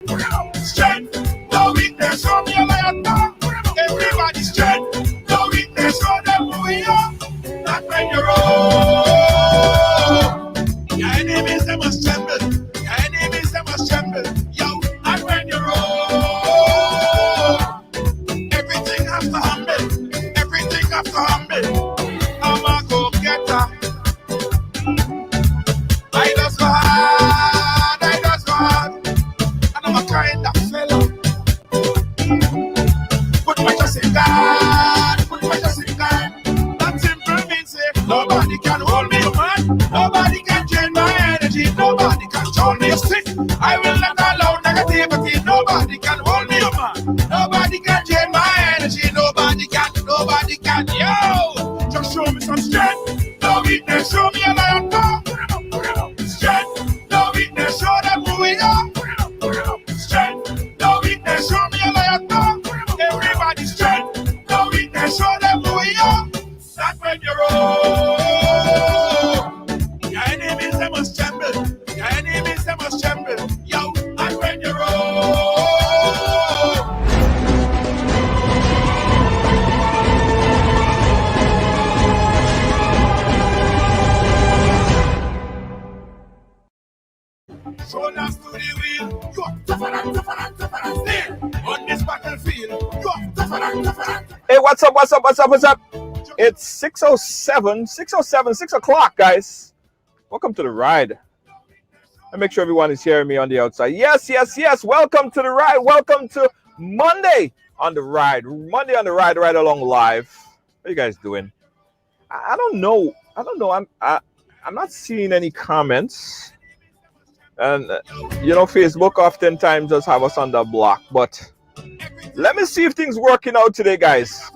Strength, no weakness from your lion. Everybody's strength, no weakness from them who we are. Not when you're old. Your enemies, they must tremble. Your enemies, they must tremble. Yo, not when you're old. Everything has to humble. Everything has to humble. I'm a go-getter. I just go hard. I just go hard. And I'm a kind of fellow. Put my trust in God. Put my trust in God. That simple means say, nobody can hold me, man. Nobody can drain my energy. Nobody can control me. Stick. I will not allow negativity. Nobody can hold me, man. Nobody can drain my energy. Nobody can. Nobody can. Yo, just show me some strength. No weakness. Show me a lion. Strength. No weakness. Show them who we are. Strength. No weakness. Show me a lion. Everybody's strength. No weakness. Show them who we are. Not when you're old. Your enemies, they must tremble. Your enemies, they must tremble. Yo, not when you're old. Shoulders to the wheel. You're tougher and tougher and tougher and still. On this battlefield, you're tougher and tougher and tougher. Hey, what's up? It's 6 o'clock, guys. Welcome to the ride. And make sure everyone is hearing me on the outside. Yes. Welcome to the ride. Welcome to Monday on the ride. Monday on the ride, Ridealong live. What are you guys doing? I don't know. I'm not seeing any comments. And Facebook oftentimes does have us on the block, but let me see if things working out today, guys.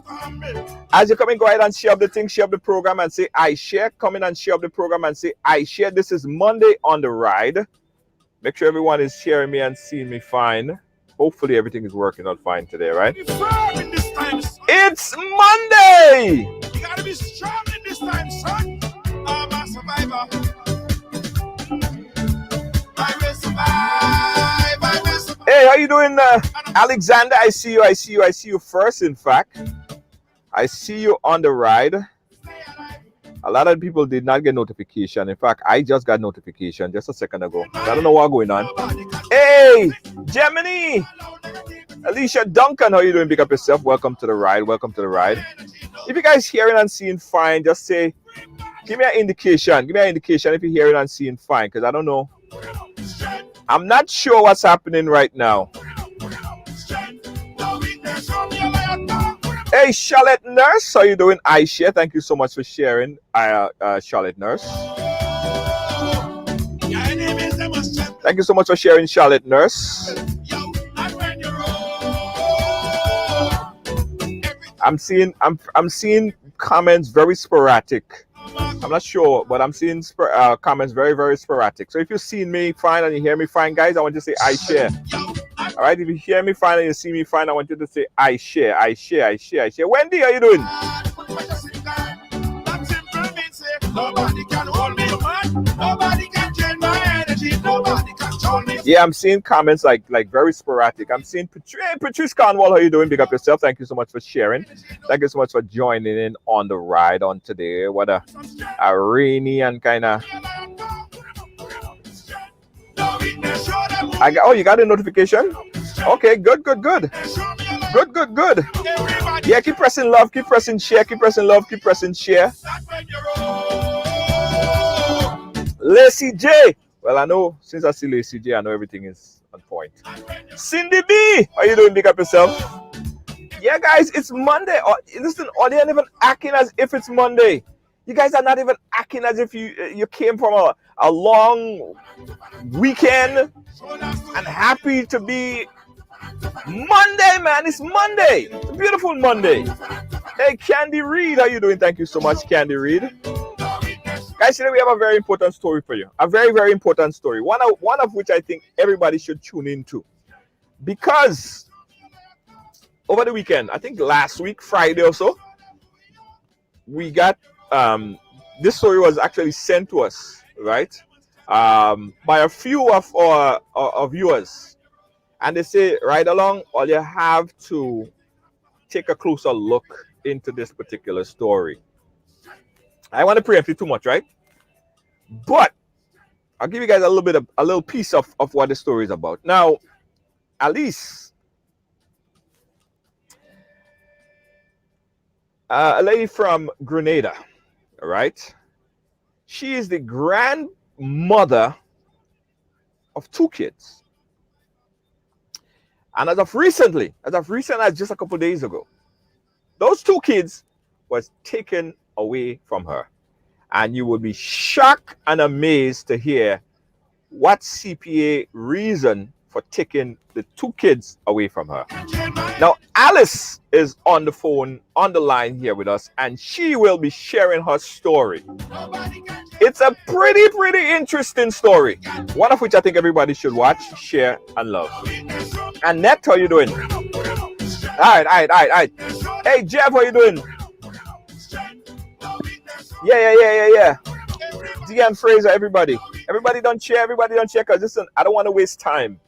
As you come in, go ahead and share up the thing, share up the program and say I share. Come in and share up the program and say I share. This is Monday on the ride. Make sure everyone is sharing me and seeing me fine. Hopefully everything is working out fine today, right? It's Monday! You gotta be strong in this time, son. I'm a survivor. I will survive. Hey, how you doing, Alexander? I see you first, in fact. I see you on the ride. A lot of people did not get notification. In fact, I just got notification just a second ago. I don't know what's going on. Hey, Gemini! Alicia Duncan, how you doing? Pick up yourself. Welcome to the ride. If you guys hearing and seeing fine, just say, give me an indication. Give me an indication if you're hearing and seeing fine, because I don't know. I'm not sure what's happening right now. Hey, Charlotte Nurse, how you doing? I share. Thank you so much for sharing, Charlotte Nurse. Thank you so much for sharing, Charlotte Nurse. I'm seeing comments very sporadic. I'm not sure, but I'm seeing comments very, very sporadic. So if you've seen me fine and you hear me fine, guys, I want you to say I share. All right, if you hear me fine and you see me fine, I want you to say I share. Wendy, how you doing? Nobody can hold me, man. Nobody can drain my energy. Nobody can control me. Yeah, I'm seeing comments like very sporadic. I'm seeing Patrice Cornwall, how you doing? Big up yourself. Thank you so much for sharing. Thank you so much for joining in on the ride on today. What a rainy and kind of. You got a notification? Okay, good. Yeah, keep pressing love, keep pressing share, keep pressing love, keep pressing share. Lacey J. Well, I know since I see Lacey J, I know everything is on point. Cindy B. How you doing? Big up yourself. Yeah, guys, it's Monday. Listen, they're not even acting as if it's Monday. You guys are not even acting as if you came from a long weekend and happy to be Monday, man. It's Monday. It's a beautiful Monday. Hey, Candy Reed, how you doing? Thank you so much, Candy Reed. Guys, today we have a very important story for you. A very, very important story. One of which I think everybody should tune into. Because over the weekend, I think last week, Friday or so, we got this story was actually sent to us, right? By a few of our viewers. And they say, ride along, all you have to take a closer look into this particular story. I want to preempt it too much, right? But I'll give you guys a little piece of what the story is about. Now, Alice, a lady from Grenada, all right? She is the grandmother of 2 kids. And as recent as just a couple of days ago, those 2 kids was taken away from her. And you will be shocked and amazed to hear what CPA reason for taking the 2 kids away from her. Now, Alice is on the phone, on the line here with us, and she will be sharing her story. It's a pretty interesting story, one of which I think everybody should watch, share, and love. Annette, how you doing? All right. Hey, Jeff, how you doing? Yeah. DM Fraser, everybody don't share, because listen, I don't want to waste time.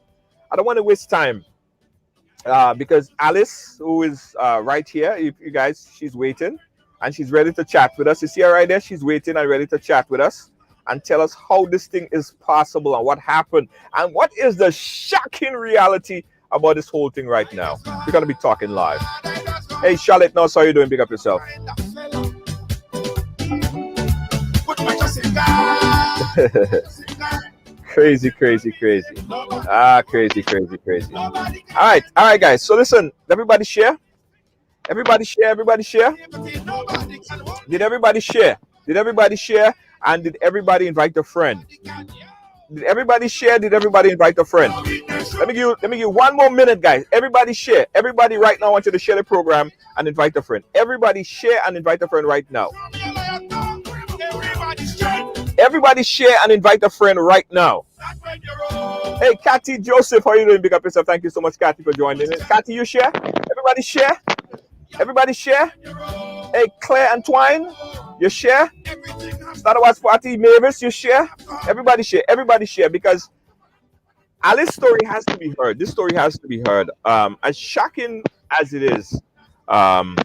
Because Alice, who is right here, if you guys, she's waiting and she's ready to chat with us. You see her right there? She's waiting and ready to chat with us and tell us how this thing is possible and what happened and what is the shocking reality about this whole thing right now. We're going to be talking live. Hey, Charlotte, now, how you doing? Big up yourself. Crazy. Crazy. All right, guys. So listen, everybody share. Did everybody share? And did everybody invite a friend? Did everybody share? Did everybody invite a friend? Let me give you 1 more minute, guys. Everybody share. Everybody right now, I want you to share the program and invite a friend. Everybody share and invite a friend right now. Everybody share and invite a friend right now. Hey, Kathy Joseph, how are you doing? Big up yourself. Thank you so much, Kathy, for joining in. Kathy, you share? Everybody share? Hey, Claire Antoine, you share? Star Wars Party, Mavis, you share? Everybody share, because Alice's story has to be heard. This story has to be heard. As shocking as it is, I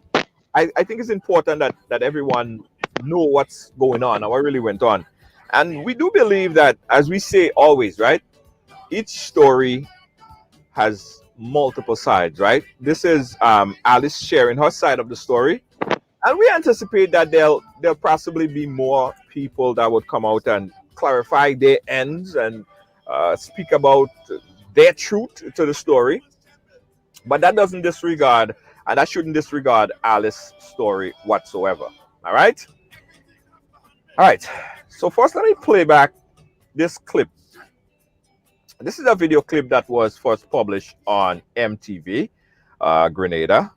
think it's important that everyone know what's going on and what really went on. And we do believe that, as we say always, right? Each story has multiple sides, right? This is Alice sharing her side of the story. And we anticipate that there'll possibly be more people that would come out and clarify their ends and speak about their truth to the story. But that doesn't disregard, and that shouldn't disregard Alice's story whatsoever. All right? So first, let me play back this clip. This is a video clip that was first published on MTV, Grenada.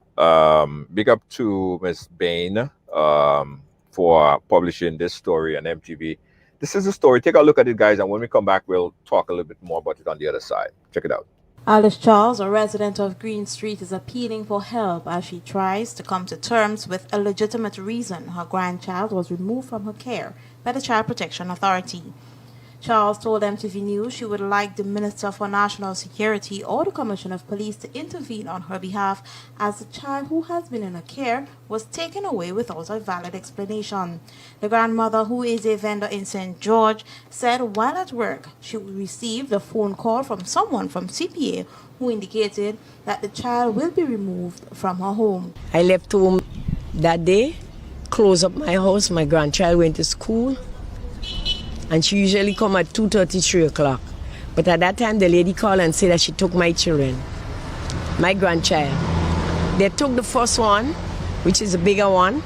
Big up to Miss Bain for publishing this story on MTV. This is the story. Take a look at it, guys, and when we come back, we'll talk a little bit more about it on the other side. Check it out. Alice Charles, a resident of Green Street, is appealing for help as she tries to come to terms with a legitimate reason her grandchild was removed from her care by the Child Protection Authority. Charles told MTV News she would like the Minister for National Security or the Commissioner of Police to intervene on her behalf, as the child who has been in her care was taken away without a valid explanation. The grandmother, who is a vendor in St. George, said while at work she received a phone call from someone from CPA who indicated that the child will be removed from her home. I left home that day, closed up my house. My grandchild went to school. And she usually come at 2:30, 3 o'clock. But at that time, the lady called and said that she took my children, my grandchild. They took the first one, which is a bigger one.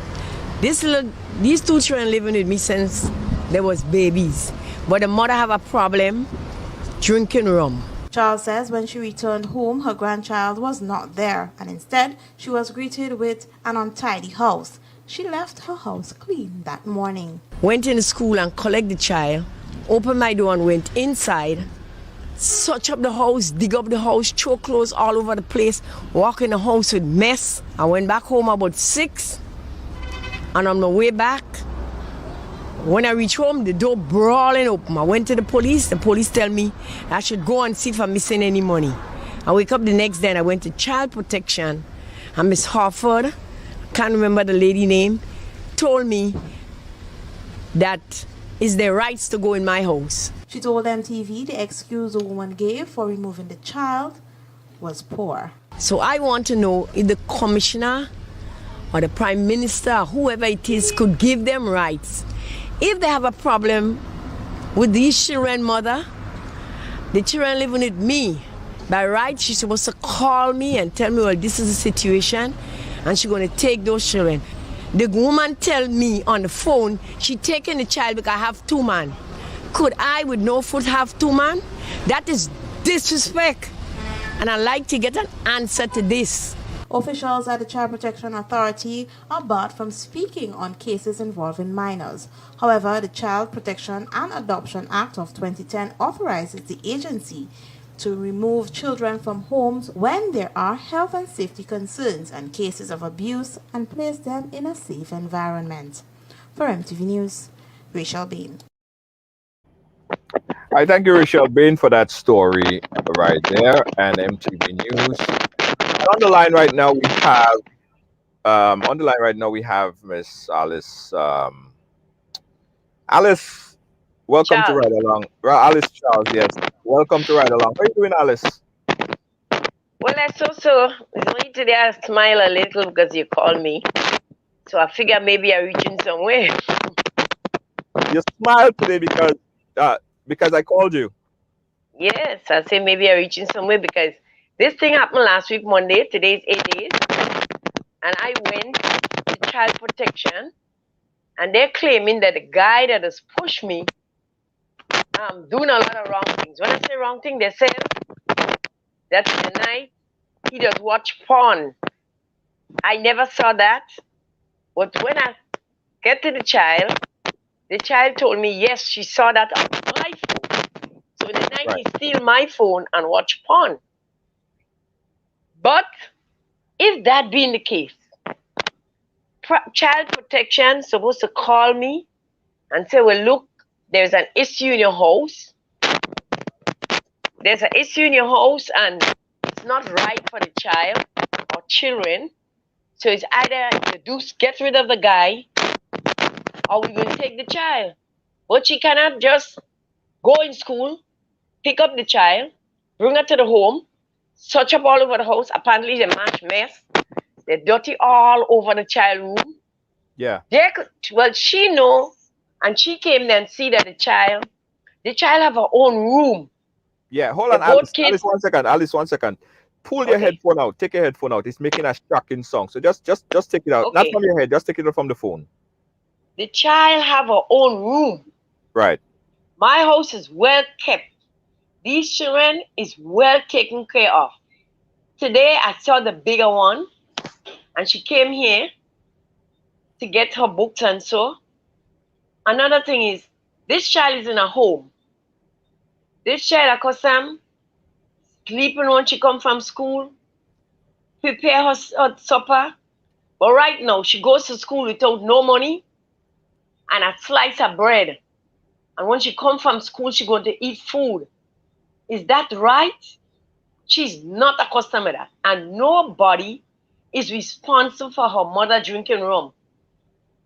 These 2 children living with me since they was babies. But the mother have a problem drinking rum. Charles says when she returned home, her grandchild was not there, and instead she was greeted with an untidy house. She left her house clean that morning. Went in school and collect the child, opened my door and went inside, search up the house, dig up the house, throw clothes all over the place, walk in the house with mess. I went back home about 6, and on my way back, when I reached home, the door brawling open. I went to the police tell me I should go and see if I'm missing any money. I wake up the next day and I went to child protection. And Miss Harford, can't remember the lady name, told me that it's their rights to go in my house. She told MTV the excuse the woman gave for removing the child was poor. So I want to know if the commissioner or the prime minister, whoever it is, could give them rights. If they have a problem with these children, mother, the children living with me, by right, she's supposed to call me and tell me, well, this is the situation, and she's going to take those children. The woman tell me on the phone, she taking the child because I have 2 men. Could I, with no foot, have 2 men? That is disrespect. And I'd like to get an answer to this. Officials at the Child Protection Authority are barred from speaking on cases involving minors. However, the Child Protection and Adoption Act of 2010 authorizes the agency to remove children from homes when there are health and safety concerns and cases of abuse and place them in a safe environment. For MTV News, Rachel Bain. I thank you, Rachel Bain, for that story right there, and MTV News. And on the line right now we have Miss Alice. Alice, welcome Charles. to Ride Along. Alice Charles, yes. Welcome to Ride Along. How are you doing, Alice? Well, I so. It's only today I smile a little because you called me. So I figure maybe I'm reaching somewhere. You smiled today because I called you. Yes, I say maybe I'm reaching somewhere because this thing happened last week, Monday. Today is 8 days. And I went to child protection. And they're claiming that the guy that has pushed me doing a lot of wrong things. When I say wrong thing, they say that in the night he does watch porn. I never saw that. But when I get to the child told me, yes, she saw that on my phone. So in the night he steal my phone and watch porn. But if that being the case, child protection supposed to call me and say, well, look, there's an issue in your house. There's an issue in your house and it's not right for the child or children. So it's either you do get rid of the guy or we will take the child. But she cannot just go in school, pick up the child, bring her to the home, search up all over the house. Apparently they mash mess. They're dirty all over the child room. Yeah. She know, and she came there and see that the child have her own room. Yeah, hold on, Alice. Alice, 1 second. Alice, 1 second. Pull your headphone out. Take your headphone out. It's making a shocking song. So just take it out. Okay. Not from your head. Just take it out from the phone. The child have her own room. Right. My house is well kept. These children is well taken care of. Today I saw the bigger one. And she came here to get her books and so. Another thing is, this child is in a home. This child, accustomed, sleeping when she come from school, prepare her supper. But right now, she goes to school without no money and a slice of bread. And when she come from school, she going to eat food. Is that right? She's not accustomed to that. And nobody is responsible for her mother drinking rum.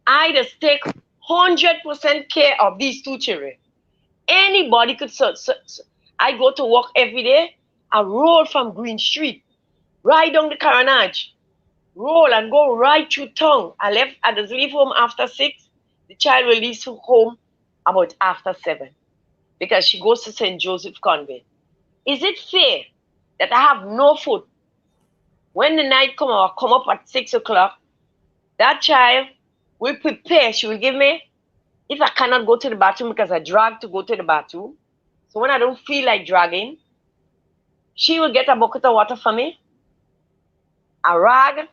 I just take 100% care of these 2 children. Anybody could I go to work every day. I roll from Green Street, ride down the Carnage, roll and go right through town. I just leave home after 6. The child will leave home about after 7 because she goes to St. Joseph Convent. Is it fair that I have no food? When the night come, I'll come up at 6 o'clock. That child will prepare. She will give me, if I cannot go to the bathroom because I drag to go to the bathroom. So when I don't feel like dragging, she will get a bucket of water for me, a rag,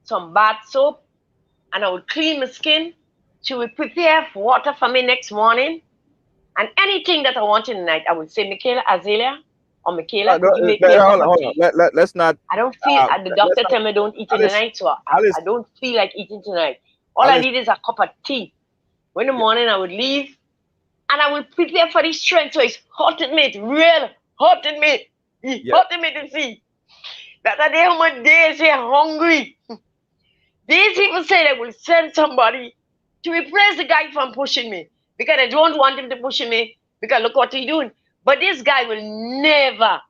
some bath soap, and I will clean my skin. She will prepare water for me next morning. And anything that I want in the night, I will say, Michaela, Azalea, or Michaela, could you make me a cup of tea? Let's not. I don't feel, the doctor tell me don't eat in the night, so I don't feel like eating tonight. All I need is a cup of tea. When in the morning I would leave, and I will prepare for this strength, so it's hot in me, it's real hot in me. He Yeah. hurting me to see. That are there my days here hungry. These people say they will send somebody to replace the guy from pushing me because I don't want him to push me because look what he's doing. But this guy will never,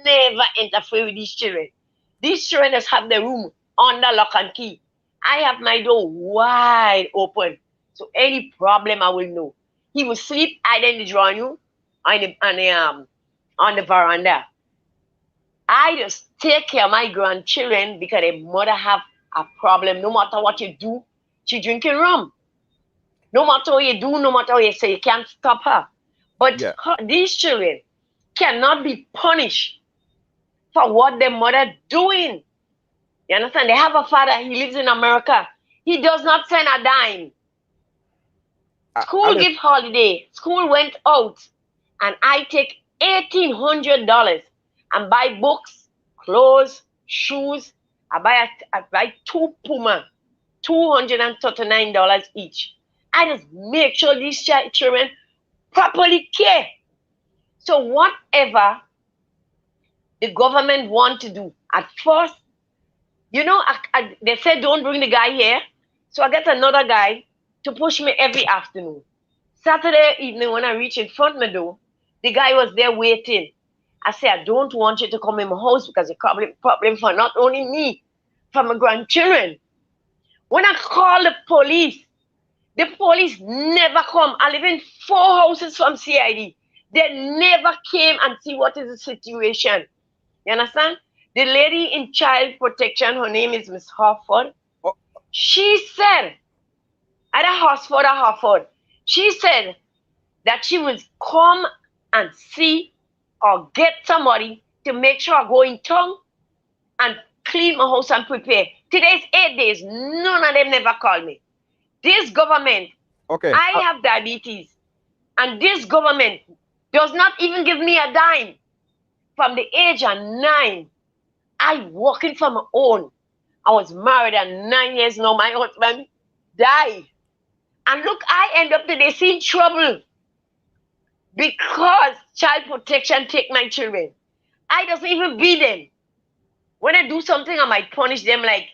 never interfere with these children. These children just have the room under lock and key. I have my door wide open. So any problem I will know. He will sleep either in the drawing room on the veranda. I just take care of my grandchildren because their mother have a problem. No matter what you do, she drinking rum. No matter what you do, no matter what you say, you can't stop her. But Yeah. these children cannot be punished for what their mother doing. You understand? They have a father. He lives in America. He does not send a dime. School Alice, give holiday. School went out, and I take $1,800 and buy books, clothes, shoes. I buy two Puma, $239 each. I just make sure these children properly care. So whatever the government want to do, at first, they said don't bring the guy here. So I get another guy to push me every afternoon. Saturday evening, when I reach in front of my door, the guy was there waiting. I said, I don't want you to come in my house because it's a problem for not only me, for my grandchildren. When I call the police never come. I live in 4 houses from CID. They never came and see what is the situation. You understand? The lady in child protection, her name is Miss Harford. oh, She said, at a Harford, she said that she will come and see or get somebody to make sure I go in town and clean my house and prepare. Today's 8 days. None of them never call me. This government, okay. I have diabetes, and this government does not even give me a dime. From the age of 9, I working for my own. I was married at 9 years now. My husband died. And look, I end up today seeing trouble because child protection take my children. I doesn't even beat them. When I do something, I might punish them. Like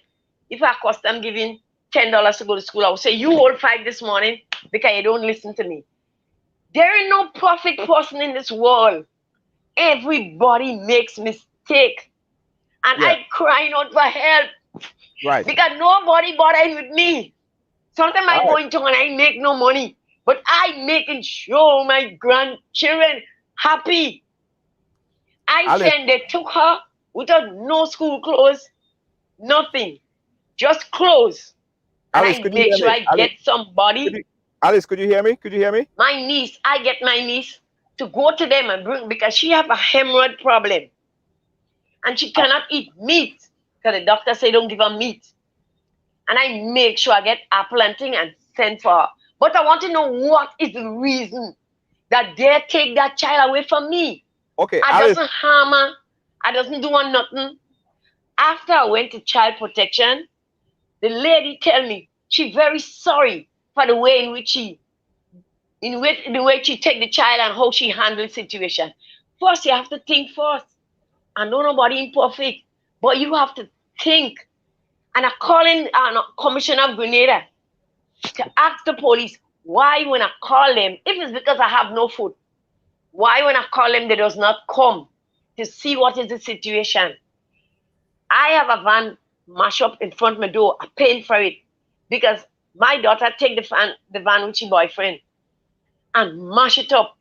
if I cost them giving $10 to go to school, I will say, you hold 5 this morning because you don't listen to me. There is no perfect person in this world. Everybody makes mistake. And Yeah. I crying out for help Right. because nobody bothering with me. Sometimes I All go right. into and I make no money, but I making sure my grandchildren happy. I Alice, send they took her without no school clothes, nothing, just clothes. And Alice, I could you make hear sure me? I get Could somebody. you, Alice, could you hear me? Could you hear me? My niece, I get my niece to go to them and bring because she have a hemorrhoid problem. And she cannot eat meat because the doctor say don't give her meat. And I make sure I get apple and thing and send for her. But I want to know what is the reason that they take that child away from me. Okay, I Alice. doesn't harm her. I doesn't do her nothing. After I went to child protection, the lady tell me she very sorry for the way the way she take the child and how she handle situation. First, you have to think first. I know nobody imperfect, but you have to think. And I calling Commissioner of Grenada to ask the police why when I call them, if it's because I have no food, why when I call them they does not come to see what is the situation. I have a van mash up in front of my door. I paying for it because my daughter take the van with her boyfriend and mash it up.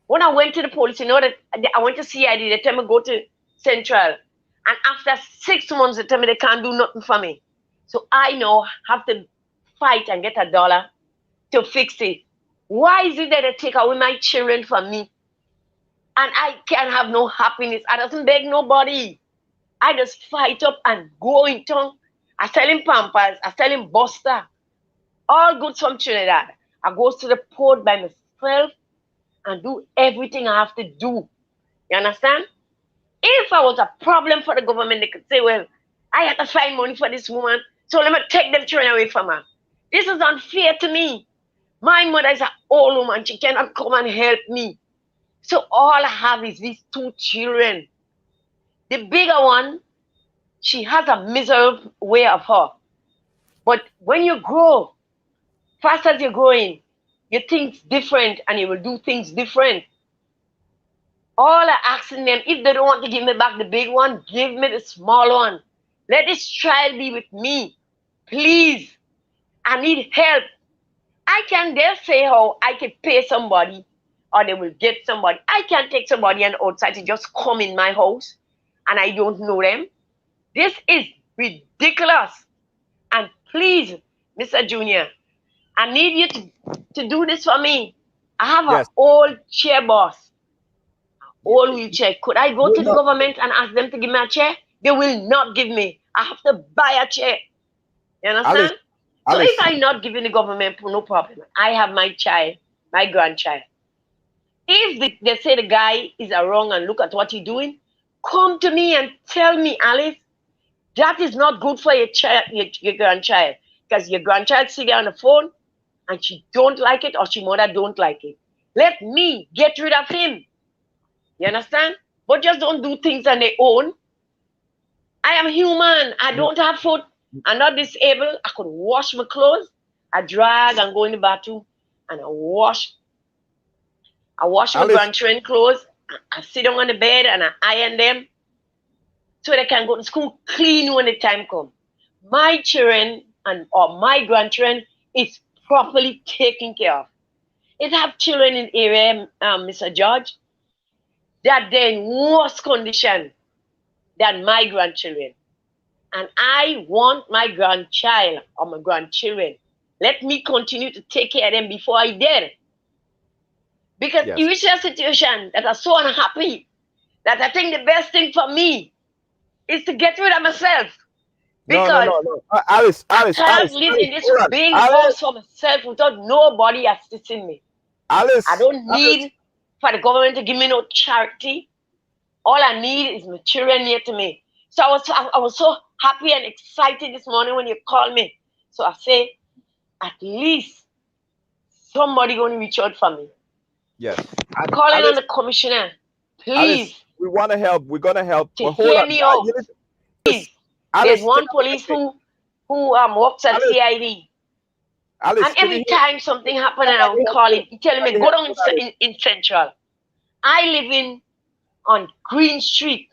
When I went to the police, that I went to CID, they tell me go to Central. And after 6 months, they tell me they can't do nothing for me. So I know have to fight and get $1 to fix it. Why is it that they take away my children from me? And I can't have no happiness. I doesn't beg nobody. I just fight up and go in town. I sell him Pampers. I sell him Buster. All goods from Trinidad. I go to the port by myself and do everything I have to do. You understand? If I was a problem for the government, they could say, well, I have to find money for this woman, so let me take them children away from her. This is unfair to me. My mother is an old woman. She cannot come and help me. So all I have is these 2 children. The bigger one, she has a miserable way of her. But when you grow, fast as you're growing, you think different and you will do things different. All I asking them, if they don't want to give me back the big one, give me the small one. Let this child be with me. Please. I need help. I can't dare say how I could pay somebody or they will get somebody. I can't take somebody on the outside to just come in my house and I don't know them. This is ridiculous. And please, Mr. Junior, I need you to do this for me. I have an old chair boss, old wheelchair. Could I go to the government and ask them to give me a chair? They will not give me. I have to buy a chair. You understand? So if I'm not giving the government, no problem. I have my child, my grandchild. If they say the guy is wrong and look at what he's doing, come to me and tell me, Alice, that is not good for your child, your grandchild. Because your grandchild sit there on the phone and she don't like it or she mother don't like it. Let me get rid of him. You understand? But just don't do things on their own. I am human. I don't have foot. I'm not disabled. I could wash my clothes. I drag and go in the bathroom and I wash my grandchildren's clothes. I sit down on the bed and I iron them so they can go to school clean when the time comes. My children or my grandchildren is properly taken care of. If I have children in the area, Mr. George, that they're in worse condition than my grandchildren. And I want my grandchild or my grandchildren. Let me continue to take care of them before I did. Because you reach a situation that I'm so unhappy that I think the best thing for me is to get rid of myself. Because no. Alice, I can't live in this big house for myself without nobody assisting me. Alice, I don't need for the government to give me no charity. All I need is my children near to me. So I was so happy and excited this morning when you called me. So I say, at least somebody going to reach out for me. Yes. I'm calling on the commissioner. Please. Alice, we want to help. We're going to help. To hear me out. Please. There's one police who works at CID. Alice, and every time something happens and I would call him, he tell me, go down in Central. I live on Green Street.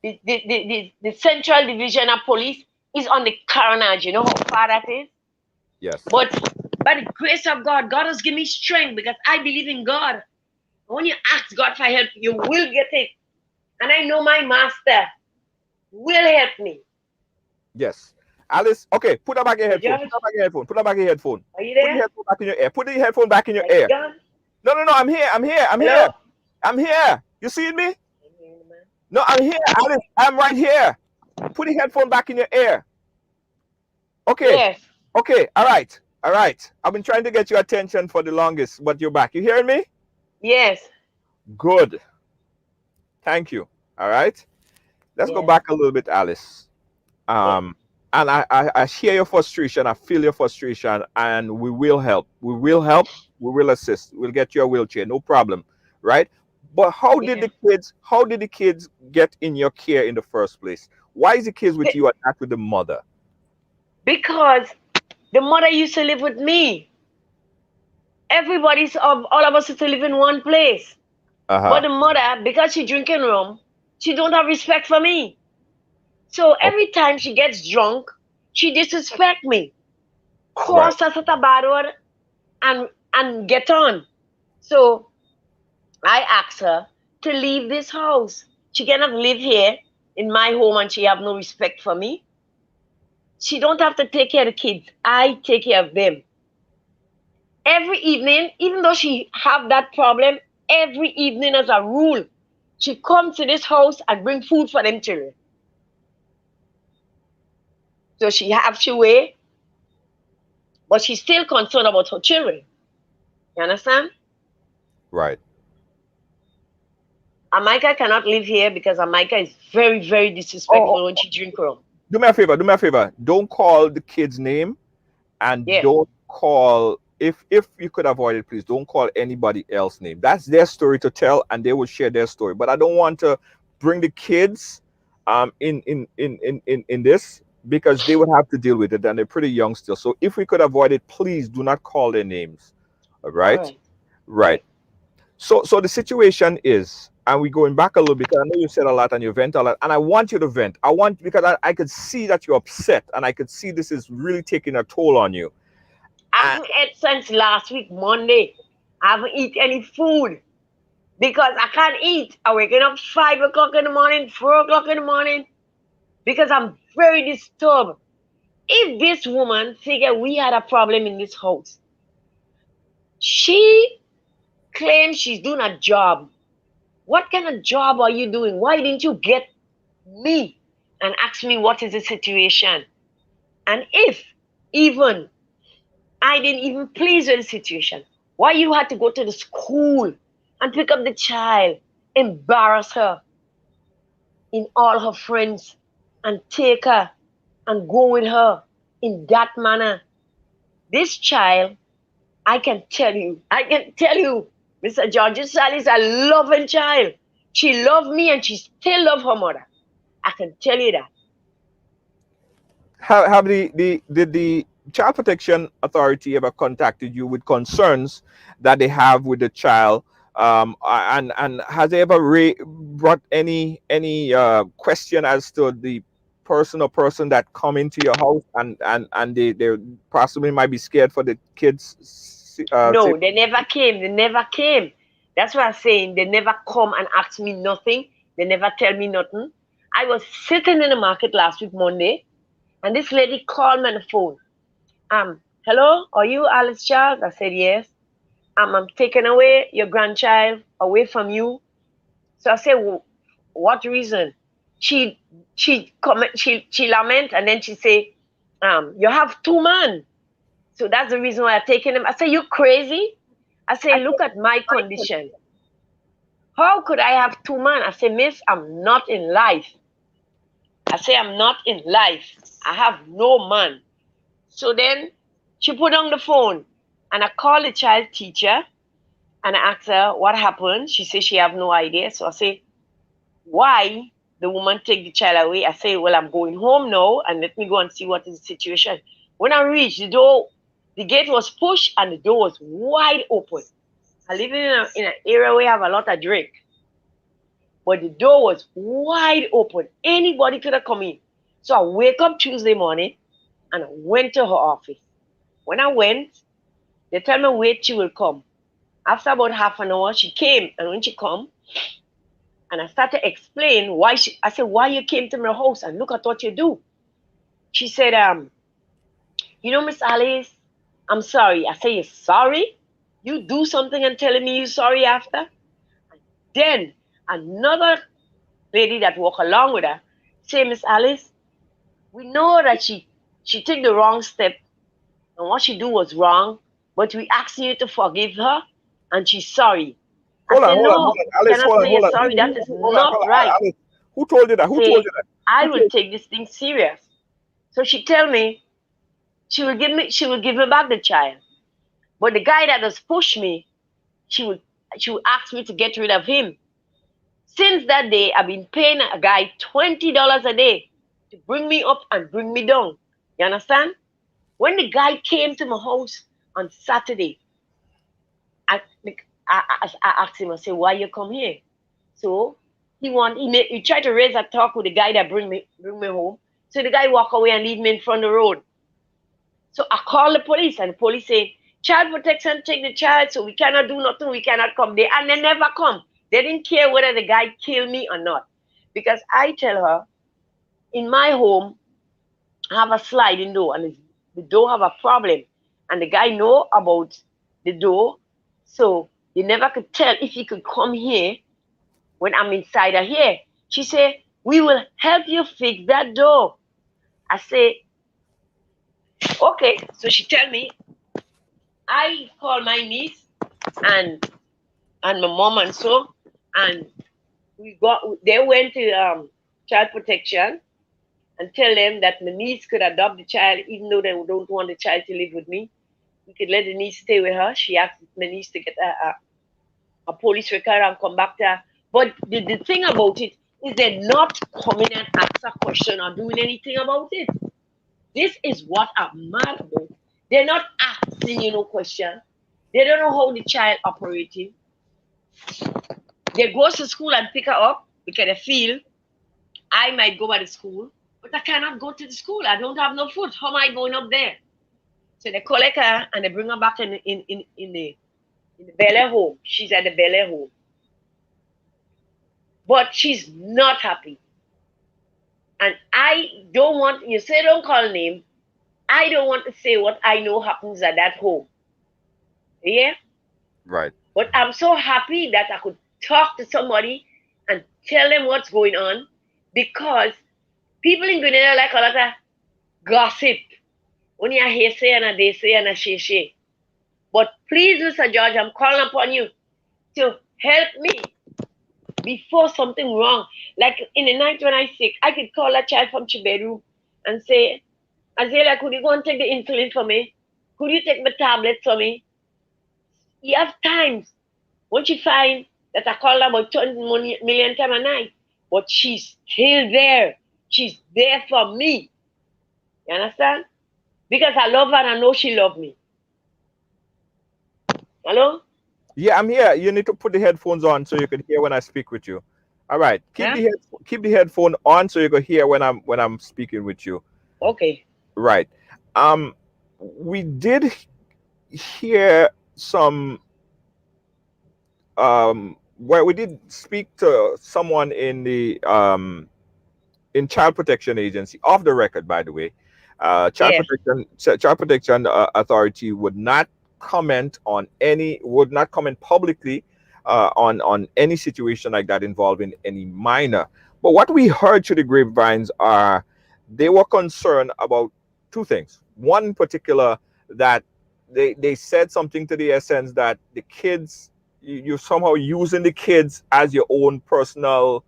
The Central Division of Police is on the Carnage. You know how far that is? Yes. But by the grace of God, God has given me strength because I believe in God. When you ask God for help, you will get it. And I know my master will help me. Yes. Alice, okay, put that back in your headphone. Put that back in your headphone. Are you there? Put the headphone back in your ear. Put the headphone back in your ear. No, I'm here. I'm here. You see me? No, I'm here, Alice. I'm right here. Put the headphone back in your ear. Okay. Yes. Okay. All right. I've been trying to get your attention for the longest, but you're back. You hearing me? Yes. Good. Thank you. All right. Let's go back a little bit, Alice. And I hear your frustration. I feel your frustration, and we will help. We will assist. We'll get you a wheelchair. No problem. Right? But how did the kids get in your care in the first place? Why is the kids with you and not with the mother? Because the mother used to live with me. All of us used to live in one place. But the mother, because she drinking rum, she don't have respect for me. So every time she gets drunk, she disrespect me. Cross us at a bad word and get on. So I asked her to leave this house. She cannot live here in my home and she have no respect for me. She don't have to take care of the kids. I take care of them. Every evening, even though she have that problem, every evening as a rule, she comes to this house and bring food for them children. So she have to wait, but she's still concerned about her children. You understand? Right. Amika cannot live here because Amika is very, very disrespectful when she drink rum. Do me a favor. Don't call the kid's name, and don't call, if you could avoid it, please don't call anybody else's name. That's their story to tell, and they will share their story. But I don't want to bring the kids in this, because they would have to deal with it, and they're pretty young still. So if we could avoid it, please do not call their names. All All right. right. Right. So the situation is, and we going back a little bit, 'cause I know you said a lot and you vent a lot, and I want you to vent. I want, because I could see that you're upset, and I could see this is really taking a toll on you. I And haven't ate since last week, Monday. I haven't eaten any food because I can't eat. I'm waking up 5 o'clock in the morning, 4 o'clock in the morning because I'm very disturbed. If this woman figured we had a problem in this house, she claims she's doing a job. What kind of job are you doing? Why didn't you get me and ask me what is the situation? And if even I didn't even please with the situation, why you had to go to the school and pick up the child, embarrass her in all her friends, and take her and go with her in that manner? This child, I can tell you, Mr. George Sally is a loving child. She loved me and she still loves her mother. I can tell you that. have did the child protection authority ever contacted you with concerns that they have with the child? And has they ever brought any question as to the person that come into your house, and they possibly might be scared for the kids No, safety? they never came. They never came. That's what I'm saying. They never come and ask me nothing. They never tell me nothing. I was sitting in the market last week, Monday, and this lady called me on the phone. Hello, are you Alice Child? I said yes. I'm taking away your grandchild away from you. So I said, well, what reason? She she lament, and then she say, you have two men. So that's the reason why I'm taking him. I say, you crazy? I say, look at my condition. How could I have two men? I say, miss, I'm not in life. I say, I'm not in life. I have no man. So then she put on the phone, and I called the child teacher and I asked her what happened. She said she have no idea. So I say, why the woman take the child away? I say, well, I'm going home now and let me go and see what is the situation. When I reached the door, the gate was pushed and the door was wide open. I live in an area where I have a lot of drink, but the door was wide open. Anybody could have come in. So I wake up Tuesday morning and I went to her office. When I went, they tell me wait, she will come. After about half an hour, she came, and when she come, and I started to explain why I said, why you came to my house and look at what you do. She said, Miss Alice, I'm sorry. I say, you're sorry? You do something and telling me you're sorry after? And then another lady that walk along with her say, Miss Alice, we know that she took the wrong step and what she do was wrong, but we asking you to forgive her and she's sorry. I say, Hold no, on, you Alice, cannot hold on, say you're hold on. sorry. That is not Hold on, right. Alice. Who told you that? I Who told say, you that? I Who will told take this thing serious. So she tell me she will give me back the child. But the guy that has pushed me, she would she would ask me to get rid of him. Since that day, I've been paying a guy $20 a day to bring me up and bring me down. You understand? When the guy came to my house on Saturday, I I asked him, I said, why you come here? So he tried to raise a talk with the guy that bring me home. So the guy walk away and leave me in front of the road. So I called the police, and the police say, child protection take the child, so we cannot do nothing, we cannot come there. And they never come. They didn't care whether the guy killed me or not. Because I tell her, in my home, I have a sliding door, and the door have a problem. And the guy know about the door, so you never could tell if he could come here when I'm inside of here. She said, we will help you fix that door. I say, okay. So she tell me, I call my niece and my mom and so, and they went to child protection and tell them that my niece could adopt the child even though they don't want the child to live with me. We could let the niece stay with her. She asked my niece to get a police record and come back to her. But the thing about it, is they're not coming and ask a question or doing anything about it. This is what I'm mad about. They're not asking you no question. They don't know how the child operating. They go to school and pick her up because they feel I might go by the school, but I cannot go to the school. I don't have no food. How am I going up there? So they collect her and they bring her back in the Bel home. She's at the Bel home. But she's not happy. And I don't want, you say don't call name. I don't want to say what I know happens at that home. Yeah? Right. But I'm so happy that I could talk to somebody and tell them what's going on, because people in Grenada like a lot of gossip. Only I hear say and a they say and a she. But please, Mr. George, I'm calling upon you to help me before something wrong. Like in the night when I sick, I could call a child from your bedroom and say, Azela, could you go and take the insulin for me? Could you take my tablets for me? You have times when she find that I call her about 20 million times a night, but she's still there. She's there for me. You understand? Because I love her and I know she loves me. Hello? Yeah, I'm here. You need to put the headphones on so you can hear when I speak with you. All right. Keep the headphone on so you can hear when I'm speaking with you. Okay. Right. We did hear some where we did speak to someone in the in child protection agency, off the record, by the way. Child protection authority would not comment publicly on any situation like that involving any minor. But what we heard through the grapevines are they were concerned about two things. One in particular, that they said something to the essence that the kids, you're somehow using the kids as your own personal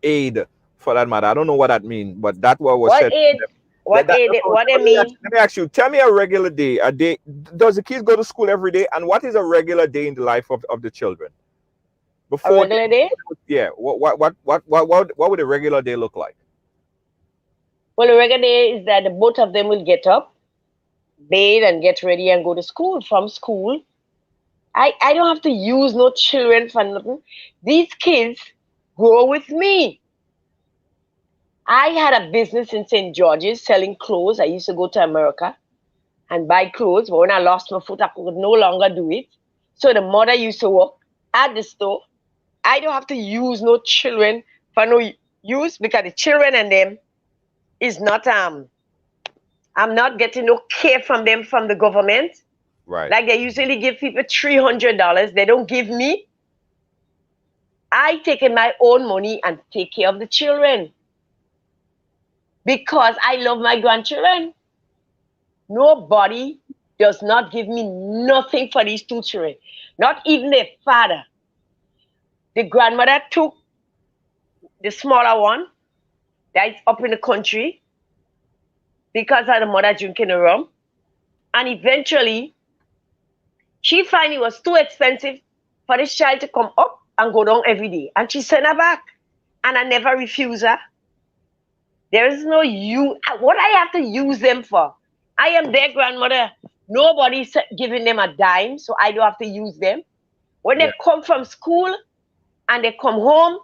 aid, for that matter. I don't know what that means, but that was What said. aid? What aid? What I mean? Let me ask you. Tell me a regular day. A day. Does the kids go to school every day? And what is a regular day in the life of the children? A regular day? Yeah. What would a regular day look like? Well, a regular day is that the both of them will get up, bathe, and get ready and go to school. From school, I don't have to use no children for nothing. These kids grow with me. I had a business in St. George's selling clothes. I used to go to America and buy clothes, but when I lost my foot, I could no longer do it. So the mother used to work at the store. I don't have to use no children for no use, because the children and them is not I'm not getting no care from them from the government. Right. Like they usually give people $300. They don't give me. I take in my own money and take care of the children, because I love my grandchildren. Nobody does not give me nothing for these two children, not even their father. The grandmother took the smaller one that's up in the country because of the mother drinking the rum. And eventually, she found it was too expensive for this child to come up and go down every day. And she sent her back. And I never refuse her. There is no what I have to use them for. I am their grandmother. Nobody's giving them a dime, so I don't have to use them. When they come from school and they come home,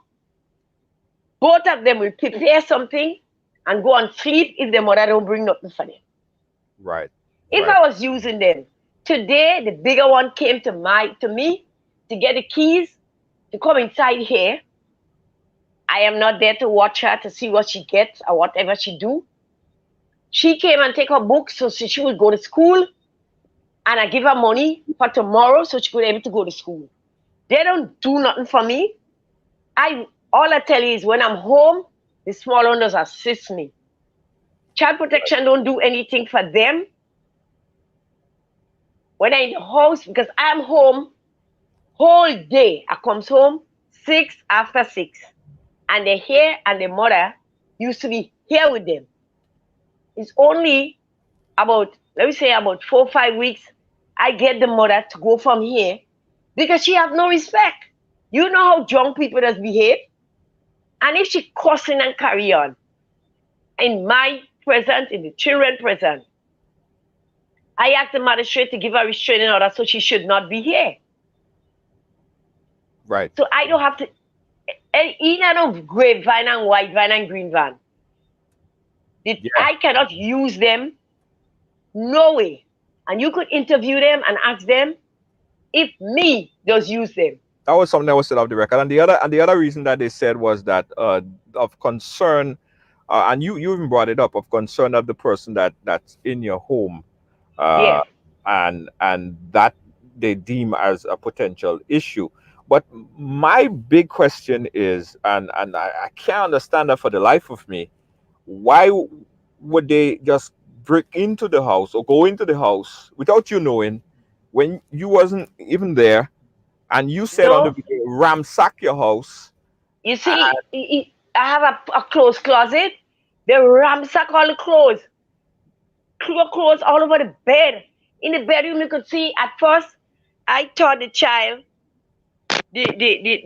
both of them will prepare something and go and sleep if the mother don't bring nothing for them. Right. If I was using them, today the bigger one came to me to get the keys to come inside here. I am not there to watch her to see what she gets or whatever she do. She came and take her books so she would go to school, and I give her money for tomorrow so she could be able to go to school. They don't do nothing for me. All I tell you is when I'm home, the small owners assist me. Child protection don't do anything for them. When I'm in the house, because I'm home whole day, I comes home 6 after 6. And they're here, and the mother used to be here with them. It's only about, let me say, about 4 or 5 weeks, I get the mother to go from here because she have no respect. You know how drunk people does behave? And if she cussing and carry on, in my presence, in the children present, I asked the magistrate to give her a restraining order so she should not be here. Right. So I don't have to, in and of grapevine and white vine and green van. Yeah. I cannot use them. No way. And you could interview them and ask them if me does use them. That was something that was still off the record. And the other reason that they said was that of concern, and you even brought it up, of concern of the person that's in your home, Yes. and that they deem as a potential issue. But my big question is, and I can't understand that for the life of me, why would they just break into the house or go into the house without you knowing, when you wasn't even there, and you said on the No, video, ransack your house? you see, I have a clothes closet. They ransack all the clothes. Clothes all over the bed. In the bedroom, you could see at first, I thought the child, the, the,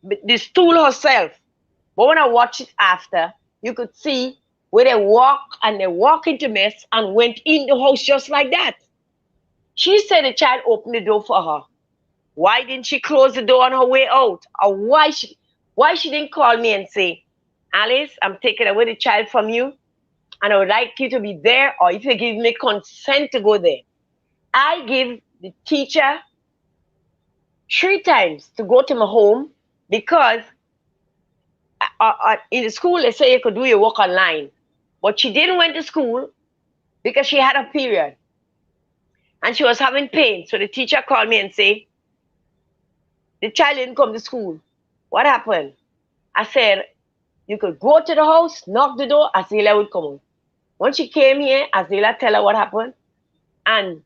the, the stool herself. But when I watched it after, you could see where they walk into mess and went in the house just like that. She said the child opened the door for her. Why didn't she close the door on her way out? Or why she didn't call me and say, Alice, I'm taking away the child from you, and I would like you to be there, or if you give me consent to go there. I give the teacher 3 times to go to my home, because in the school they say you could do your work online. But she didn't went to school because she had a period. And she was having pain. So the teacher called me and said, the child didn't come to school. What happened? I said, you could go to the house, knock the door, Azela would come out. When she came here, Azela tell her what happened, and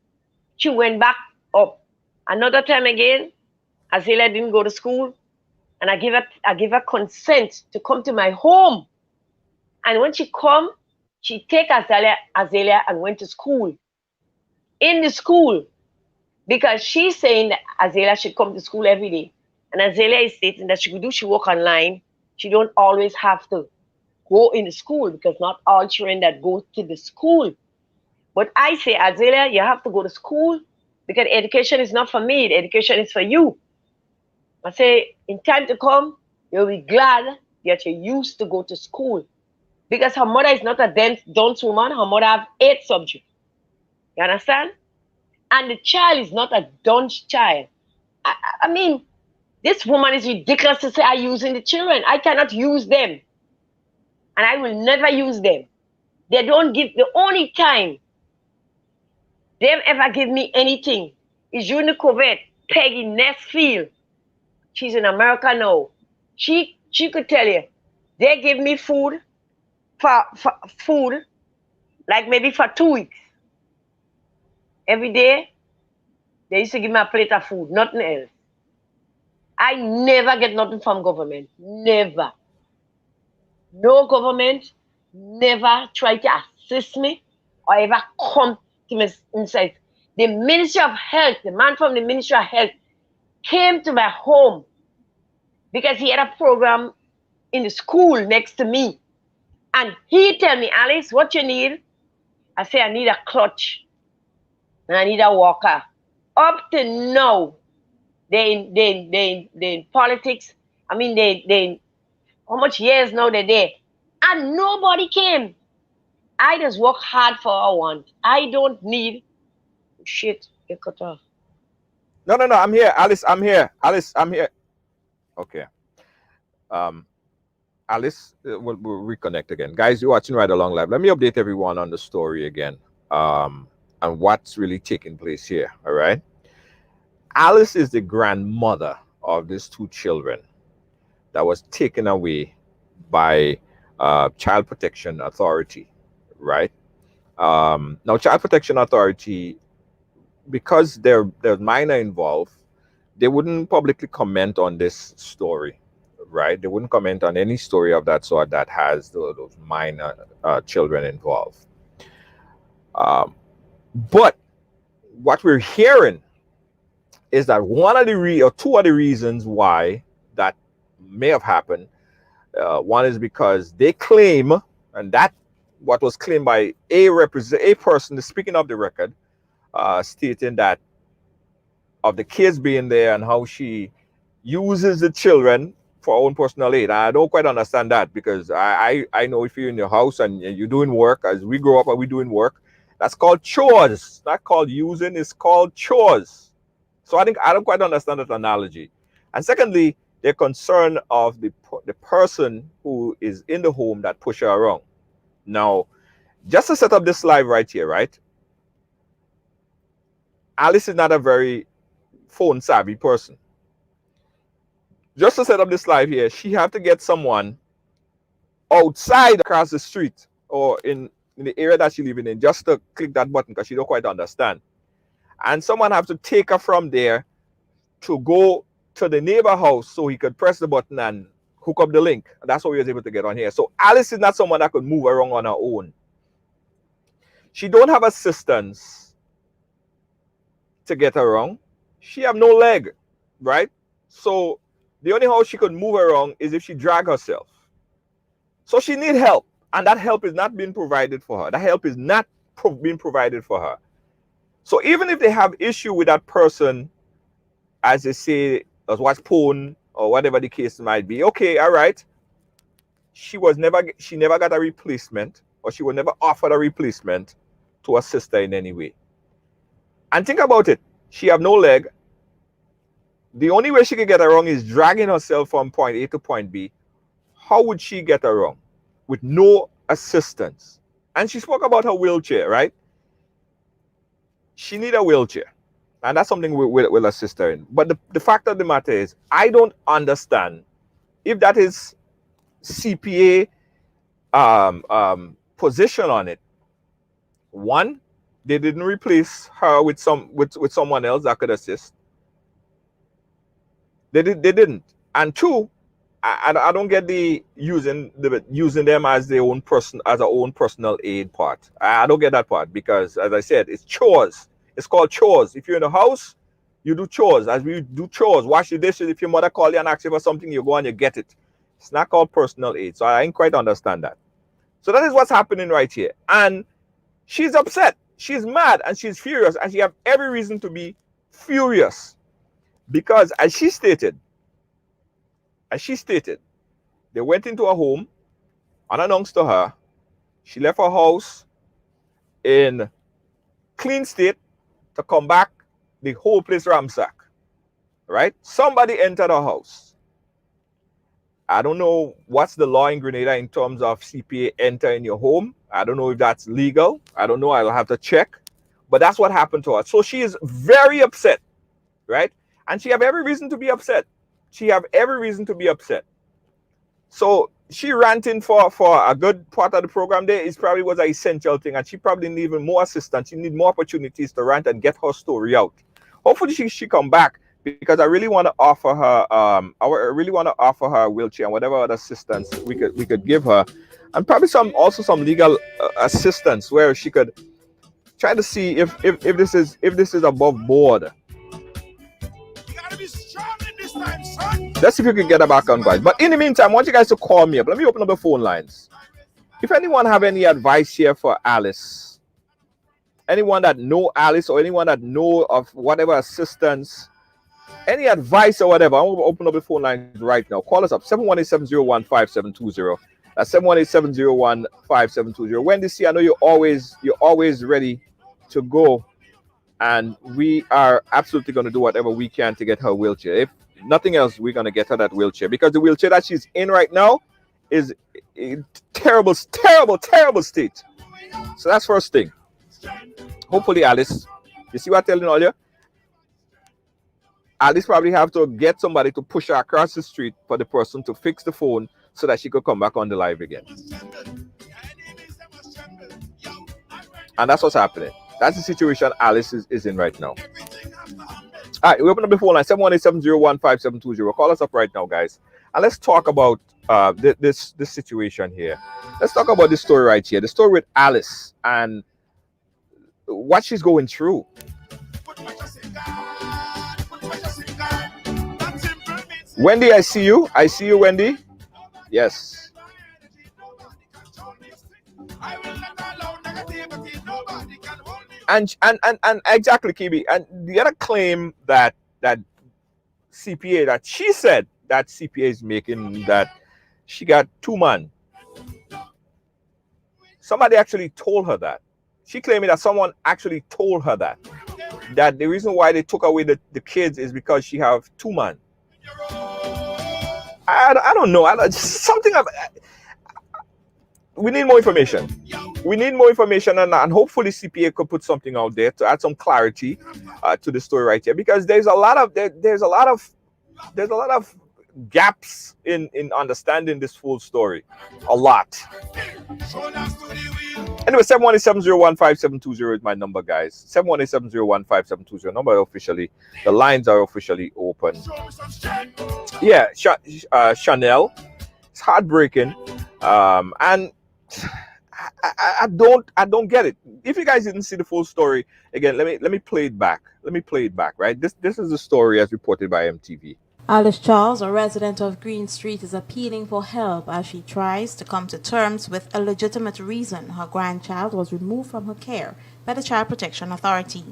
she went back up. Another time again, Azela didn't go to school, and I give her consent to come to my home. And when she come, she take Azalea and went to school. In the school, because she's saying that Azalea should come to school every day. And Azalea is stating that she could do she work online. She don't always have to go in the school, because not all children that go to the school. But I say, Azalea, you have to go to school, because education is not for me, the education is for you. I say, in time to come, you'll be glad that you used to go to school. Because her mother is not a dunce woman, her mother have 8 subjects. You understand? And the child is not a dunce child. I mean, this woman is ridiculous to say I'm using the children. I cannot use them. And I will never use them. They don't give, the only time they ever give me anything is during the COVID. Peggy Nesfield, she's in America now. She could tell you, they give me food for food, like maybe for 2 weeks. Every day, they used to give me a plate of food, nothing else. I never get nothing from government. Never. No government never try to assist me or ever come to me inside. The Ministry of Health, the man from the Ministry of Health, came to my home because he had a program in the school next to me. And he tell me, Alice, what you need? I say, I need a clutch and I need a walker. Up to now, they in politics. I mean, they how much years now they're there, and nobody came. I just work hard for what I want. I don't need shit. Get cut off. No, I'm here, Alice. I'm here, Alice. I'm here. Okay. Alice, we'll reconnect again, guys. You're watching Ride Along Live. Let me update everyone on the story again, and what's really taking place here. All right. Alice is the grandmother of these 2 children that was taken away by Child Protection Authority, right? Now, Child Protection Authority, because there's minor involved, they wouldn't publicly comment on this story, right? They wouldn't comment on any story of that sort that has those minor children involved. But what we're hearing is that one of the or two of the reasons why that may have happened. One is because they claim, and that what was claimed by a person speaking of the record, stating that of the kids being there and how she uses the children for her own personal aid. I don't quite understand that, because I know if you're in your house and you're doing work, as we grow up and we're doing work, that's called chores. It's not called using, it's called chores. So I don't quite understand that analogy. And secondly, they're concerned of the person who is in the home that push her around. Now, just to set up this live right here, right? Alice is not a very phone savvy person. Just to set up this live here, she have to get someone outside across the street or in the area that she's living in just to click that button, because she don't quite understand. And someone have to take her from there to go to the neighbor house so he could press the button and hook up the link. That's what we was able to get on here. So Alice is not someone that could move around on her own. She don't have assistance to get around. She have no leg, right? So the only how she could move around is if she drag herself. So she need help, and that help is not being provided for her. That help is not being provided for her. So even if they have issue with that person, as they say, as watch porn or whatever the case might be, okay, all right. She never got a replacement, or she was never offered a replacement to assist her in any way. And think about it. She have no leg. The only way she can get around is dragging herself from point A to point B. How would she get around with no assistance? And she spoke about her wheelchair, right? She need a wheelchair. And that's something we'll assist her in. But the fact of the matter is, I don't understand if that is CPA position on it. One, they didn't replace her with someone else that could assist. They didn't. And two, I don't get the using them as their own personal aid part. I don't get that part, because as I said, it's chores. It's called chores. If you're in the house, you do chores. As we do chores, wash the dishes. If your mother call you and ask you for something, you go and you get it. It's not called personal aid. So I ain't quite understand that. So that is what's happening right here. And she's upset. She's mad and she's furious, and she have every reason to be furious, because as she stated, they went into her home unannounced to her. She left her house in clean state to come back, the whole place ransacked, right? Somebody entered her house. I don't know what's the law in Grenada in terms of CPA entering your home. I don't know if that's legal. I don't know. I'll have to check. But that's what happened to her. So she is very upset, right? And she have every reason to be upset. So she ranting for a good part of the program there. Is probably was an essential thing, and she probably need even more assistance. She need more opportunities to rant and get her story out. Hopefully she come back, because I really want to offer her a wheelchair and whatever other assistance we could give her, and probably some legal assistance where she could try to see if this is above board. You gotta be strong in this time, son. Let's see if you can get her back on, guys. But in the meantime, I want you guys to call me up. Let me open up the phone lines. If anyone have any advice here for Alice, anyone that know Alice, or anyone that know of whatever assistance, any advice or whatever, I'm going to open up the phone lines right now. Call us up, 718-701-5720. That's 718-701-5720. Wendy C, I know you're always ready to go, and we are absolutely going to do whatever we can to get her wheelchair. If nothing else, we're going to get her that wheelchair, because the wheelchair that she's in right now is in terrible state. So that's first thing. Hopefully, Alice, you see what I'm telling all you? Alice probably have to get somebody to push her across the street for the person to fix the phone so that she could come back on the live again. And that's what's happening. That's the situation Alice is in right now. All right, we open up the phone line, 718-701-5720. Call us up right now, guys. And let's talk about this situation here. Let's talk about this story right here. The story with Alice and what she's going through. Wendy, I see you. I see you, Wendy. Yes. And exactly, Kibi. And the other claim that CPA that she said that CPA is making, that she got 2 months. Somebody actually told her that. She claiming that someone actually told her that the reason why they took away the kids is because she have 2 months. I don't know. Something we need more information. We need more information, and hopefully CPA could put something out there to add some clarity to the story right here, because there's a lot of gaps in understanding this full story. A lot. Anyway, 718-701-5720 is my number, guys. 718-701-5720. Number officially. The lines are officially open. Yeah, Chanel. It's heartbreaking. And I don't get it. If you guys didn't see the full story, again, let me play it back. Right? This is the story as reported by MTV. Alice Charles, a resident of Green Street, is appealing for help as she tries to come to terms with a legitimate reason her grandchild was removed from her care by the Child Protection Authority.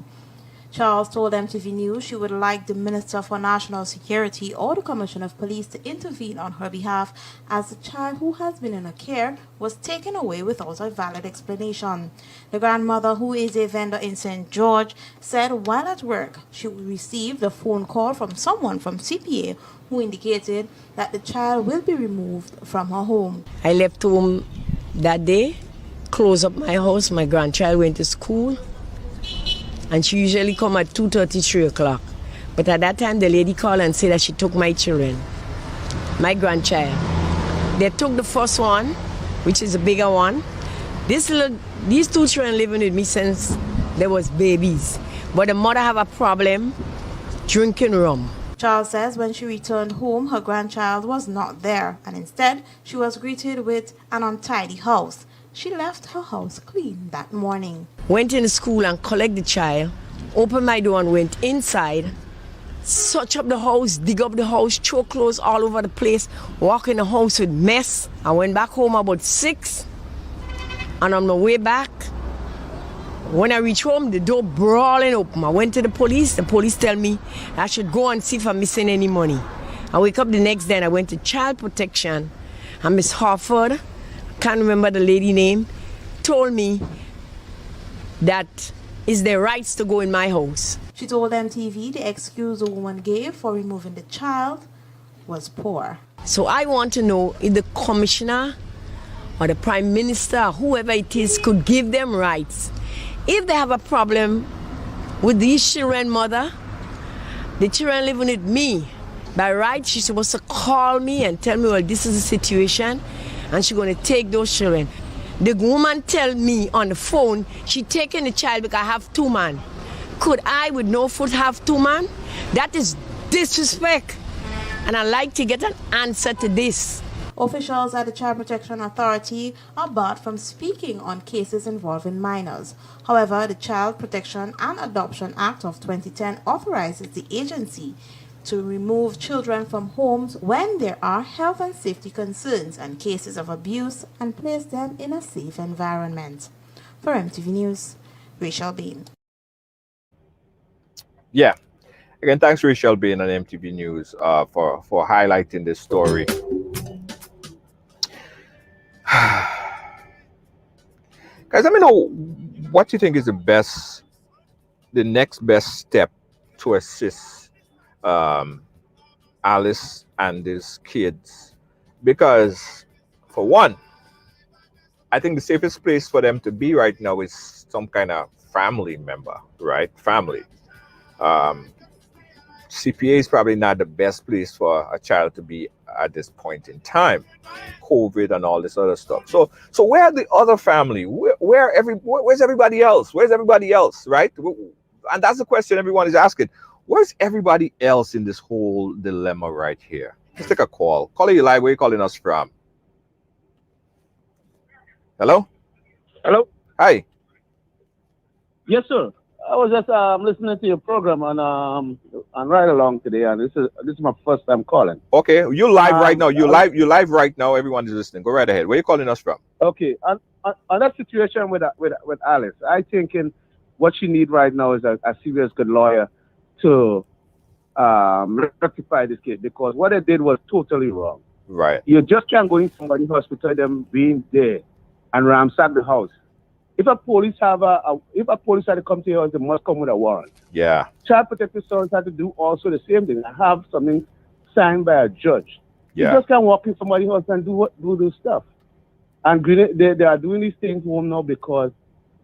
Charles told MTV News she would like the Minister for National Security or the Commissioner of Police to intervene on her behalf, as the child who has been in her care was taken away without a valid explanation. The grandmother, who is a vendor in St. George, said while at work she received a phone call from someone from CPA who indicated that the child will be removed from her home. I left home that day, closed up my house. My grandchild went to school. And she usually come at 2:30, 3 o'clock. But at that time, the lady called and said that she took my children, my grandchild. They took the first one, which is a bigger one. These two children living with me since they was babies. But the mother have a problem drinking rum. Charles says when she returned home, her grandchild was not there, and instead she was greeted with an untidy house. She left her house clean that morning. Went in school and collect the child, opened my door and went inside, search up the house, dig up the house, throw clothes all over the place, walk in the house with mess. I went back home about 6, and on my way back, when I reached home, the door brawling open. I went to the police tell me I should go and see if I'm missing any money. I wake up the next day and I went to Child Protection, and Miss Harford, can't remember the lady name, told me that it's their rights to go in my house. She told MTV the excuse the woman gave for removing the child was poor. So I want to know if the commissioner or the prime minister, whoever it is, could give them rights. If they have a problem with these children, mother, the children living with me, by right, she's supposed to call me and tell me, well, this is the situation, and she's going to take those children. The woman tell me on the phone she taking the child because I have 2 men. Could I, with no foot, have 2 men? That is disrespect. And I'd like to get an answer to this. Officials at the Child Protection Authority are barred from speaking on cases involving minors. However, the Child Protection and Adoption Act of 2010 authorizes the agency to remove children from homes when there are health and safety concerns and cases of abuse and place them in a safe environment. For MTV News, Rachel Bain. Yeah. Again, thanks Rachel Bain on MTV News for highlighting this story. Guys, let me know what you think is the next best step to assist Alice and his kids, because for one, I think the safest place for them to be right now is some kind of family member, right? Family. CPA is probably not the best place for a child to be at this point in time. COVID and all this other stuff. So where are the other family? Where's everybody else? Where's everybody else, right? And that's the question everyone is asking. Where's everybody else in this whole dilemma right here? Let's take a call. Caller, you live. Where are you calling us from? Hello? Hello? Hi. Yes, sir. I was just listening to your program on Ridealong today, and this is my first time calling. Okay, you live right now. You I- live right now. Everyone is listening. Go right ahead. Where you calling us from? Okay, on that situation with Alice, I thinking what she need right now is a serious good lawyer to rectify this case, because what they did was totally wrong. Right. You just can't go in somebody's hospital, them being there, and ransack the house. If a police had to come to your house, they must come with a warrant. Yeah. Child protective service had to do also the same thing and have something signed by a judge. Yeah. You just can't walk in somebody's house and do this stuff. And they are doing these things home now because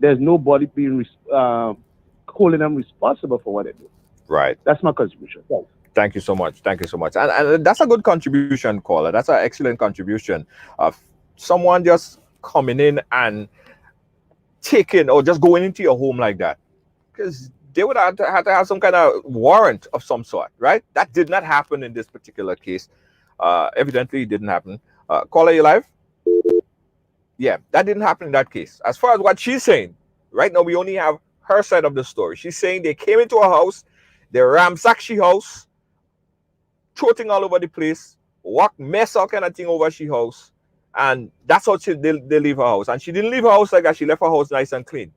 there's nobody being holding them responsible for what they do. Right. That's my contribution. Thanks. Thank you so much. Thank you so much. And that's a good contribution, caller. That's an excellent contribution. Someone just coming in and taking or just going into your home like that, because they would have to have some kind of warrant of some sort, right? That did not happen in this particular case. Evidently, it didn't happen. Caller, you live? Yeah, that didn't happen in that case. As far as what she's saying, right now we only have her side of the story. She's saying they came into her house, they ransacked she house, trotting all over the place, mess all kind of thing over she house, and that's how they leave her house. And she didn't leave her house like that. She left her house nice and clean.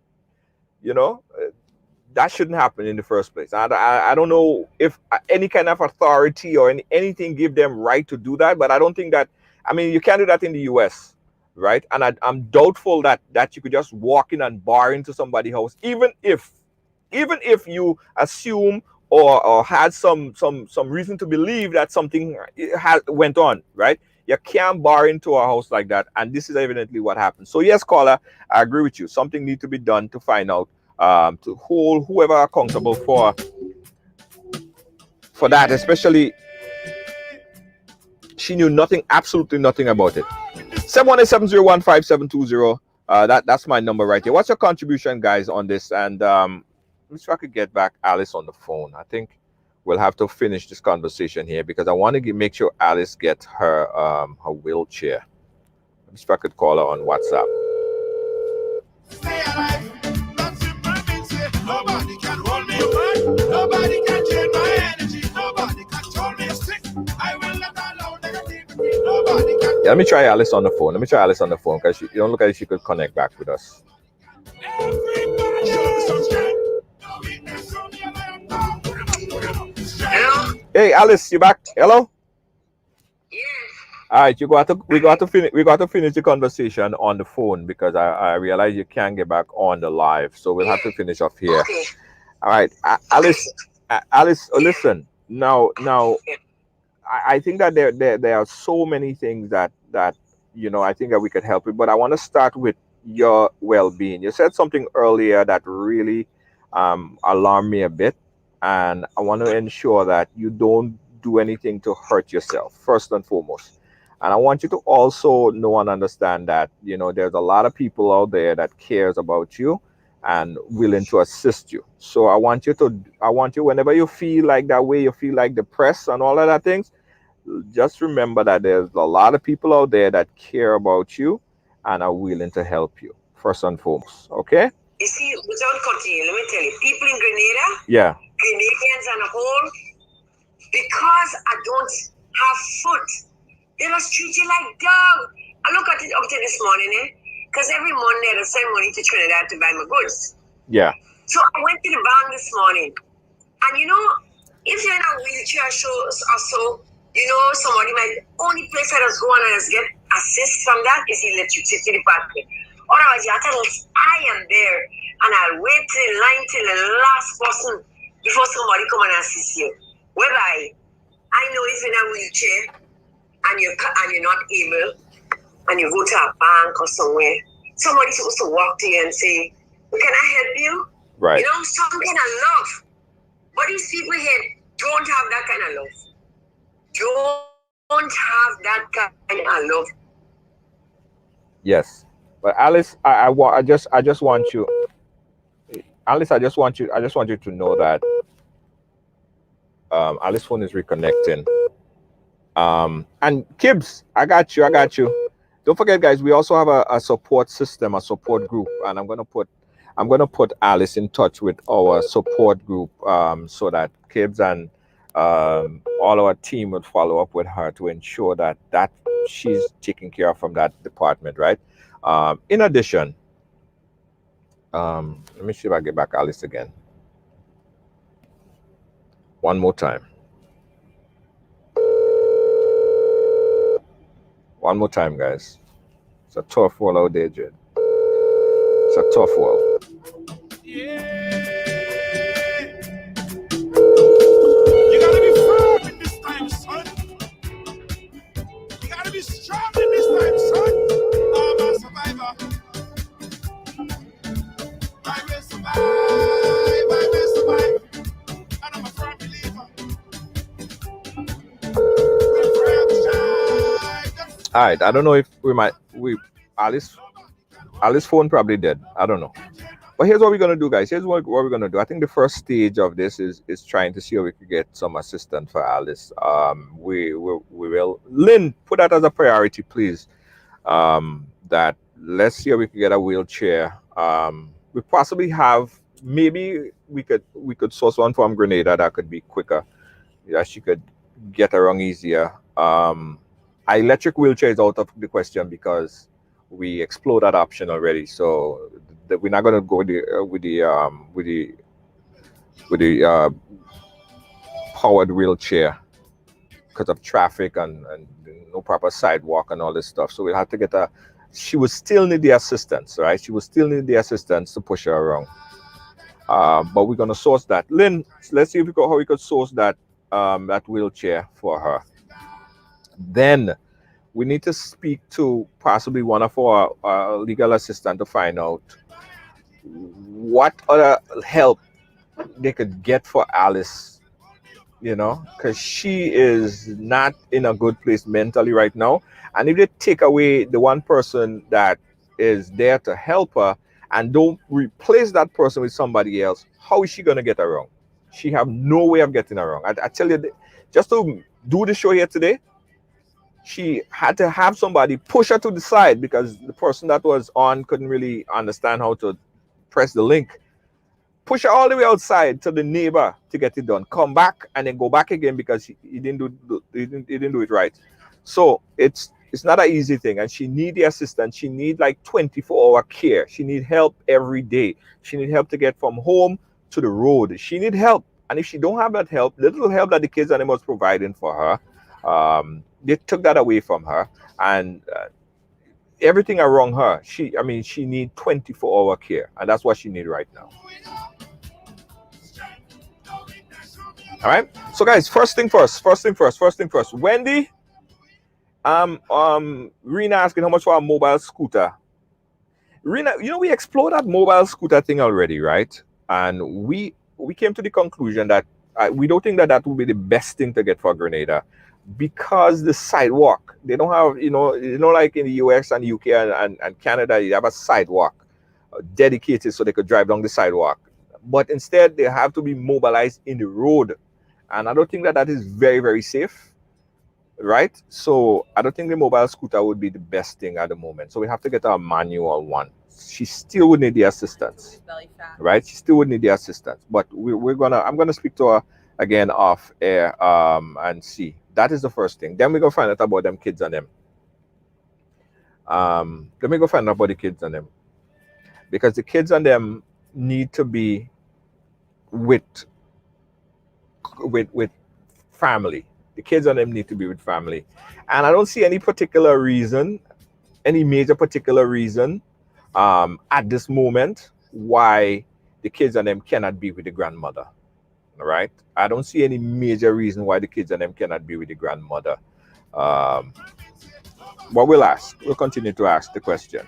You know, that shouldn't happen in the first place. I don't know if any kind of authority or anything give them right to do that, but I don't think that. I mean, you can't do that in the U.S., right? And I'm doubtful that you could just walk in and bar into somebody's house, even if you assume or had some reason to believe that something went on, right? You can't bar into a house like that, and this is evidently what happened. So yes, caller, I agree with you. Something needs to be done to find out, to hold whoever accountable for that. Especially, she knew nothing, absolutely nothing about it. 718-701-5720. That's my number right here. What's your contribution, guys, on this? And let me see if I could get back Alice on the phone. I think we'll have to finish this conversation here because I want to make sure Alice gets her wheelchair. Let me see if I could call her on WhatsApp. Stay alive. That's simple means say nobody can hold me man. Nobody can drain my energy. Nobody can control me sick. I will not allow negativity. Nobody can. Yeah, let me try Alice on the phone. Because you don't look like she could connect back with us. Everybody show the sunshine. No weakness on the other. Hello? Hey, Alice, you back? Hello? Yes. All right, we got to finish the conversation on the phone because I realize you can't get back on the live, so we'll have to finish off here. Okay. All right, Alice, listen. Now, I think that there are so many things that I think that we could help with, but I want to start with your well-being. You said something earlier that really alarmed me a bit, and I want to ensure that you don't do anything to hurt yourself first and foremost. And I want you to also know and understand that there's a lot of people out there that cares about you and willing to assist you. So I want you whenever you feel like that way, you feel like depressed and all of that things, just remember that there's a lot of people out there that care about you and are willing to help you first and foremost. Okay? You see, without cutting you, let me tell you, people in Grenada, Yeah. Grenadians on a whole, because I don't have foot, they just treat you like dog. I look at it up to this morning, because every Monday I send money to Trinidad to buy my goods. Yeah. So I went to the bank this morning, and if you're in a wheelchair or so, somebody might only place I just go on and just get assist from that is the electricity department. Otherwise, you have to I am there, and I'll wait till the line till the last person before somebody come and assist you. Whereby I know if you're in a wheelchair and you're not able, and you go to a bank or somewhere, somebody's supposed to walk to you and say, "Can I help you?" Right. Some kind of love. But these people here don't have that kind of love. Don't have that kind of love. Yes. But Alice, I just want you, Alice, I just want you to know that Alice's phone is reconnecting. And Kibbs, I got you. Don't forget, guys, we also have a support system, a support group, and I'm gonna put I'm going to put Alice in touch with our support group so that Kibbs and all our team would follow up with her to ensure that she's taken care of from that department, right? In addition, let me see if I get back Alice again. One more time. One more time, guys. It's a tough world out there, Jed. It's a tough world. You gotta be firm in this time, son. You gotta be strong in this time, son. I'm a survivor. I will survive. I will survive. And I'm a firm believer. When prayer shine, All right. I don't know if Alice's phone probably dead. I don't know. But here's what we're gonna do, guys. Here's what we're gonna do. I think the first stage of this is trying to see if we could get some assistance for Alice. We will. Lynn, put that as a priority, please. That let's see if we could get a wheelchair. We possibly have, maybe we could source one from Grenada that could be quicker. Yeah, she could get around easier. Electric wheelchair is out of the question because we explored that option already. So we're not going to go with the powered wheelchair because of traffic and no proper sidewalk and all this stuff. So we'll have to get a. She would still need the assistance, right? She would still need the assistance to push her around. But we're gonna source that. Lynn, let's see if how we could source that that wheelchair for her. Then we need to speak to possibly one of our legal assistant to find out what other help they could get for Alice, because she is not in a good place mentally right now. And if they take away the one person that is there to help her and don't replace that person with somebody else, how is she going to get around? She have no way of getting around. I tell you, just to do the show here today, she had to have somebody push her to the side because the person that was on couldn't really understand how to press the link. Push her all the way outside to the neighbor to get it done. Come back and then go back again because he didn't do it right. So it's not an easy thing, and she need the assistance. She need like 24-hour care. She need help every day. She need help to get from home to the road. She need help, and if she don't have that help, little help that the kids and them was providing for her, they took that away from her, and everything around her. She need 24-hour care, and that's what she need right now. All right. So guys, first thing first. Wendy, Rena asking how much for a mobile scooter. Rena, we explored that mobile scooter thing already, right? And we came to the conclusion that we don't think that would be the best thing to get for Grenada because the sidewalk, they don't have, like in the US and UK and Canada, you have a sidewalk dedicated so they could drive down the sidewalk. But instead, they have to be mobilized in the road. And I don't think that is very, very safe, right? So I don't think the mobile scooter would be the best thing at the moment. So we have to get a manual one. She still would need the assistance, right? She still would need the assistance. But I'm gonna speak to her again off air and see. That is the first thing. Then we're gonna find out about them kids and them. Let me go find out about the kids and them. Because the kids and them need to be with family. The kids and them need to be with family. And I don't see any particular reason, any major particular reason at this moment why the kids and them cannot be with the grandmother. All right? I don't see any major reason why the kids and them cannot be with the grandmother. But we'll ask. We'll continue to ask the question.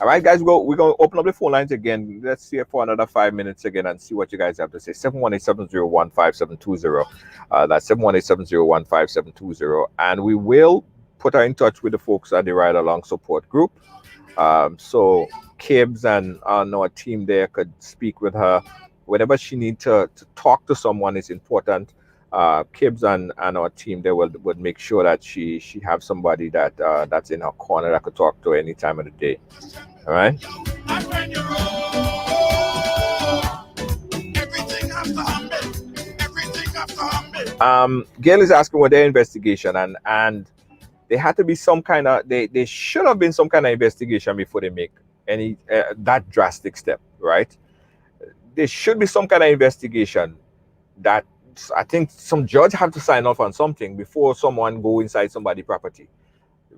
All right, guys, we're going to open up the phone lines again. Let's see it for another 5 minutes again and see what you guys have to say. 718-701-5720. That's 718-701-5720. And we will put her in touch with the folks at the Ridealong support group. So Kibbs and our team there could speak with her. Whenever she needs to talk to someone is important. Kibbs and our team, they would make sure that she have somebody that that's in her corner that could talk to her any time of the day. All right. And when you roll, everything has to humble. Everything has to humble. Gail is asking what their investigation, and there had to be some kind of they should have been some kind of investigation before they make any that drastic step, right? There should be some kind of investigation that I think some judge have to sign off on something before someone go inside somebody's property,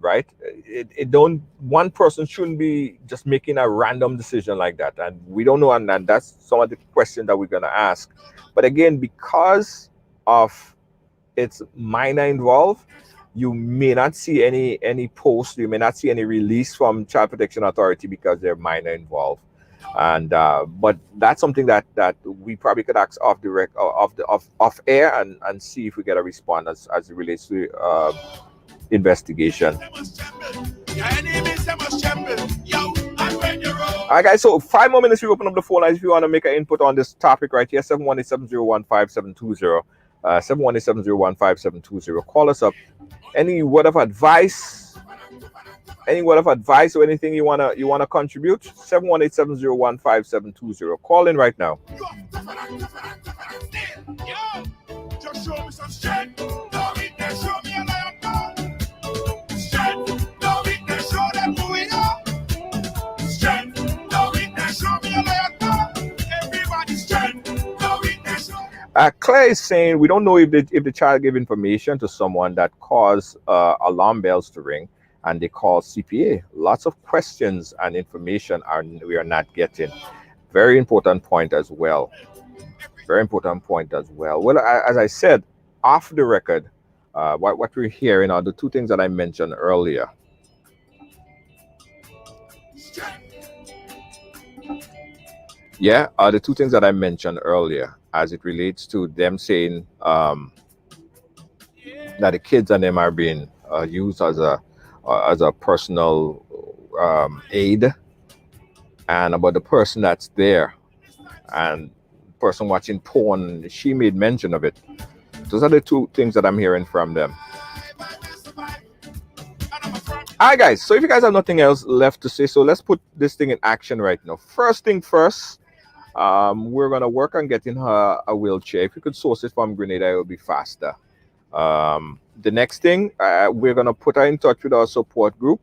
right? It don't one person shouldn't be just making a random decision like that, and we don't know, and that's some of the questions that we're gonna ask. But again, because of its minor involved, you may not see any post, you may not see any release from Child Protection Authority because they're minor involved. And but that's something that we probably could ask off the off air and see if we get a response as it relates to investigation. All right, guys. So 5 more minutes. We open up the phone lines if you want to make an input on this topic right here. 718-701-5720. 718-701-5720. Call us up. Any word of advice? Any word of advice or anything you wanna contribute? 718-701-5720. Call in right now. Just show me some strength. No weakness, show me a lion power. Strength, no weakness, show them who we are. Strength, no weakness, show me a lion power. Everybody strength, no weakness, show me. Claire is saying we don't know if the child gave information to someone that caused alarm bells to ring, and they call CPA. Lots of questions and information we are not getting. Very important point as well. Very important point as well. Well, as I said, off the record, what we're hearing are the two things that I mentioned earlier. Yeah, the two things that I mentioned earlier as it relates to them saying that the kids and them are being used as a personal aid, and about the person that's there and person watching porn, she made mention of it. Those are the two things that I'm hearing from them. All right, guys, so if you guys have nothing else left to say, so let's put this thing in action right now. First thing first, we're gonna work on getting her a wheelchair. If you could source it from Grenada, it will be faster. The next thing, we're going to put her in touch with our support group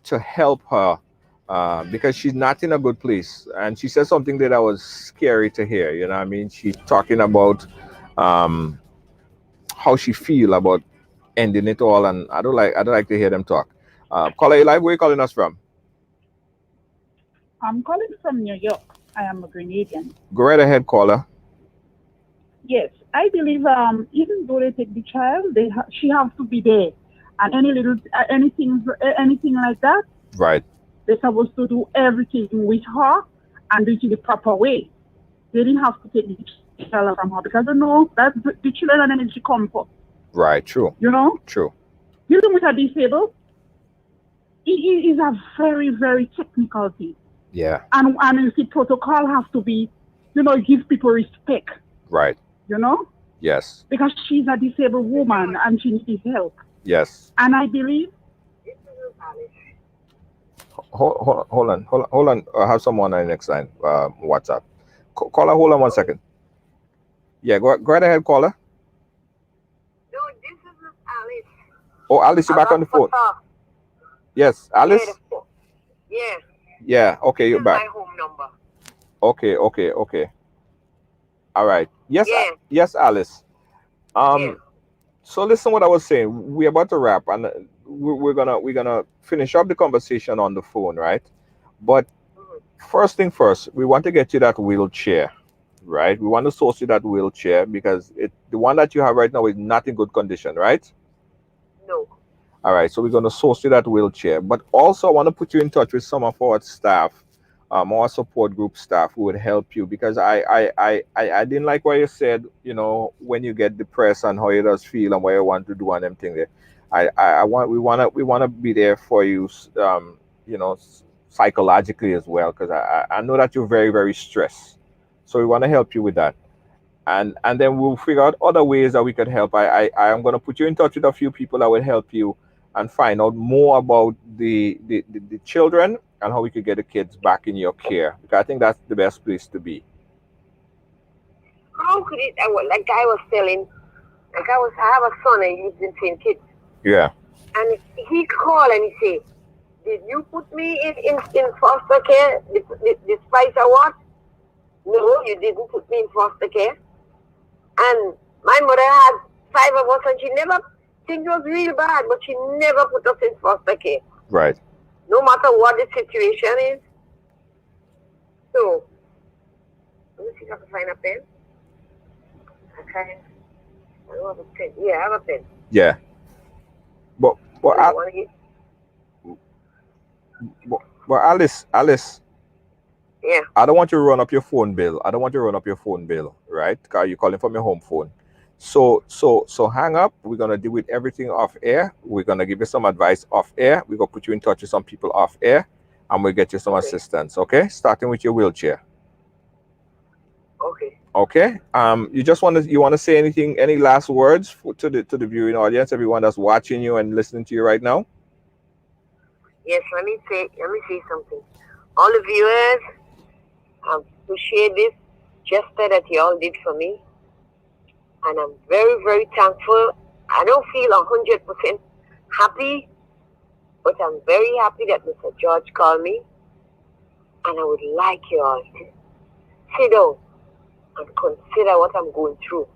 to help her because she's not in a good place. And she said something that was scary to hear. You know what I mean? She's talking about how she feel about ending it all. And I don't like to hear them talk. Caller, you live? Where are you calling us from? I'm calling from New York. I am a Grenadian. Go right ahead, caller. Yes, I believe even though they take the child, she has to be there, and anything like that, right? They're supposed to do everything with her and do it in the proper way. They didn't have to take the child from her because they know that the children and energy come for. Right. True. You know. True. Dealing with a disabled, it is a very, very technical thing. Yeah. And the protocol has to be, give people respect. Right. You know? Yes. Because she's a disabled woman and she needs help. Yes. And I believe. Hold on. I have someone on the next line. WhatsApp. Caller, hold on 1 second. Yeah, go right ahead, caller. No, this is Alice. Oh, Alice, you're back on the phone. Yes, Alice? Yeah. Yeah, okay, you're back. My home number. Okay. All right. Yes, yeah. Yes, Alice. So listen what I was saying. We're about to wrap, and we're gonna finish up the conversation on the phone, right? But first thing first, we want to get you that wheelchair, right? We want to source you that wheelchair because the one that you have right now is not in good condition, right? No. All right, so we're going to source you that wheelchair, but also I want to put you in touch with some of our staff, our support group staff who would help you, because I didn't like what you said, when you get depressed and how it does feel and what you want to do and everything there. We want to be there for you, psychologically as well, because I know that you're very, very stressed. So we want to help you with that. and then we'll figure out other ways that we could help. I am going to put you in touch with a few people that will help you and find out more about the children and how we could get the kids back in your care, because I think that's the best place to be. How could it? Like I was telling, I have a son and he's in St. Kitts. Yeah. And he called and he said, "Did you put me in foster care despite a what? No, you didn't put me in foster care. And my mother had 5 of us and she never, things was real bad, but she never put us in foster care. Right. No matter what the situation is. So, let me see if I can find a pen. Okay. I don't have a pen. Yeah, I have a pen. Yeah. But Alice. Yeah. I don't want you to run up your phone bill. Right? Because you're calling from your home phone. So hang up. We're gonna deal with everything off air. We're gonna give you some advice off air. We're gonna put you in touch with some people off air, and we'll get you some assistance. Okay? Starting with your wheelchair. Okay. Okay. You want to say anything? Any last words to the viewing audience? Everyone that's watching you and listening to you right now. Yes. Let me say something. All the viewers, I appreciate this gesture that you all did for me. And I'm very, very thankful. I don't feel 100% happy, but I'm very happy that Mr. George called me. And I would like you all to sit down and consider what I'm going through.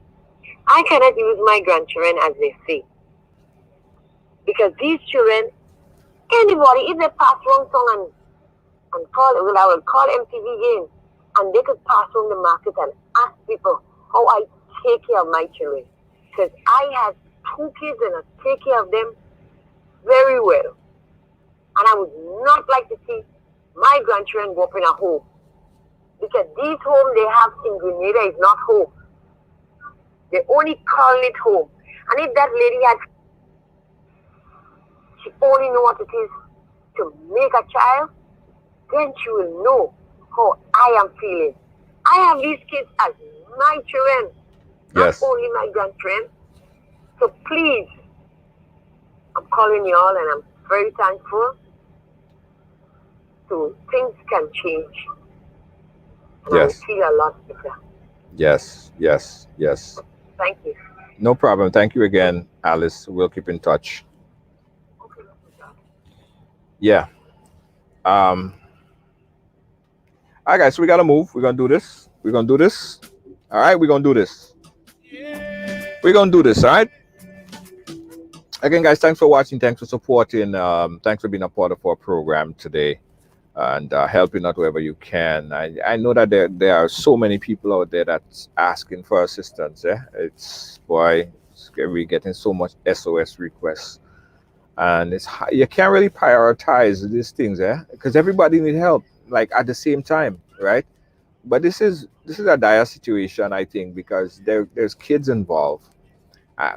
I cannot use my grandchildren as they say. Because these children, anybody, if they pass wrong song and call, I will call MTV again, and they could pass on the market and ask people how I take care of my children. Because I have 2 kids and I take care of them very well. And I would not like to see my grandchildren go up in a home. Because these homes they have in Grenada is not home. They only call it home. And if that lady she only know what it is to make a child, then she will know how I am feeling. I have these kids as my children, Yes. not only my grandchildren. So please, I'm calling you all and I'm very thankful. So things can change. And Yes. I feel a lot better. Yes. Thank you. No problem. Thank you again, Alice. We'll keep in touch. Yeah. All right, guys. So we gotta move. We're gonna do this. All right. We're gonna do this. All right. Again, guys. Thanks for watching. Thanks for supporting. Thanks for being a part of our program today, and helping out wherever you can. I know that there are so many people out there that's asking for assistance. We're getting so much SOS requests, and you can't really prioritize these things, because everybody need help like at the same time, right? But this is a dire situation, I think, because there's kids involved.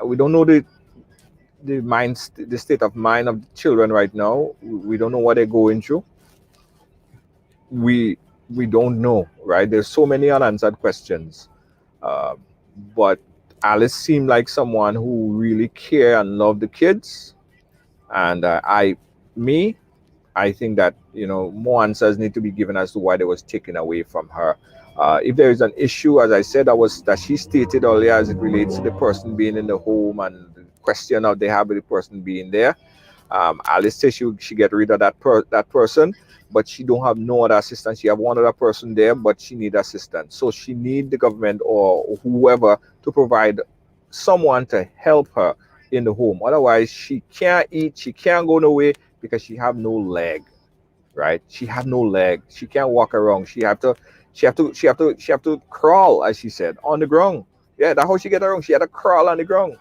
We don't know the state of mind of the children right now. We don't know what they're going through. We don't know, right? There's so many unanswered questions, but Alice seemed like someone who really care and love the kids, and I think that more answers need to be given as to why they was taken away from her. If there is an issue, as I said, that she stated earlier, as it relates to the person being in the home and the question of they have with the person being there, Alice says she get rid of that person, but she don't have no other assistance. She have one other person there, but she need assistance. So she need the government or whoever to provide someone to help her in the home. Otherwise, she can't eat, she can't go nowhere because she have no leg, right? She have no leg. She can't walk around. She have to crawl, as she said, on the ground. Yeah, that's how she get around. She had to crawl on the ground.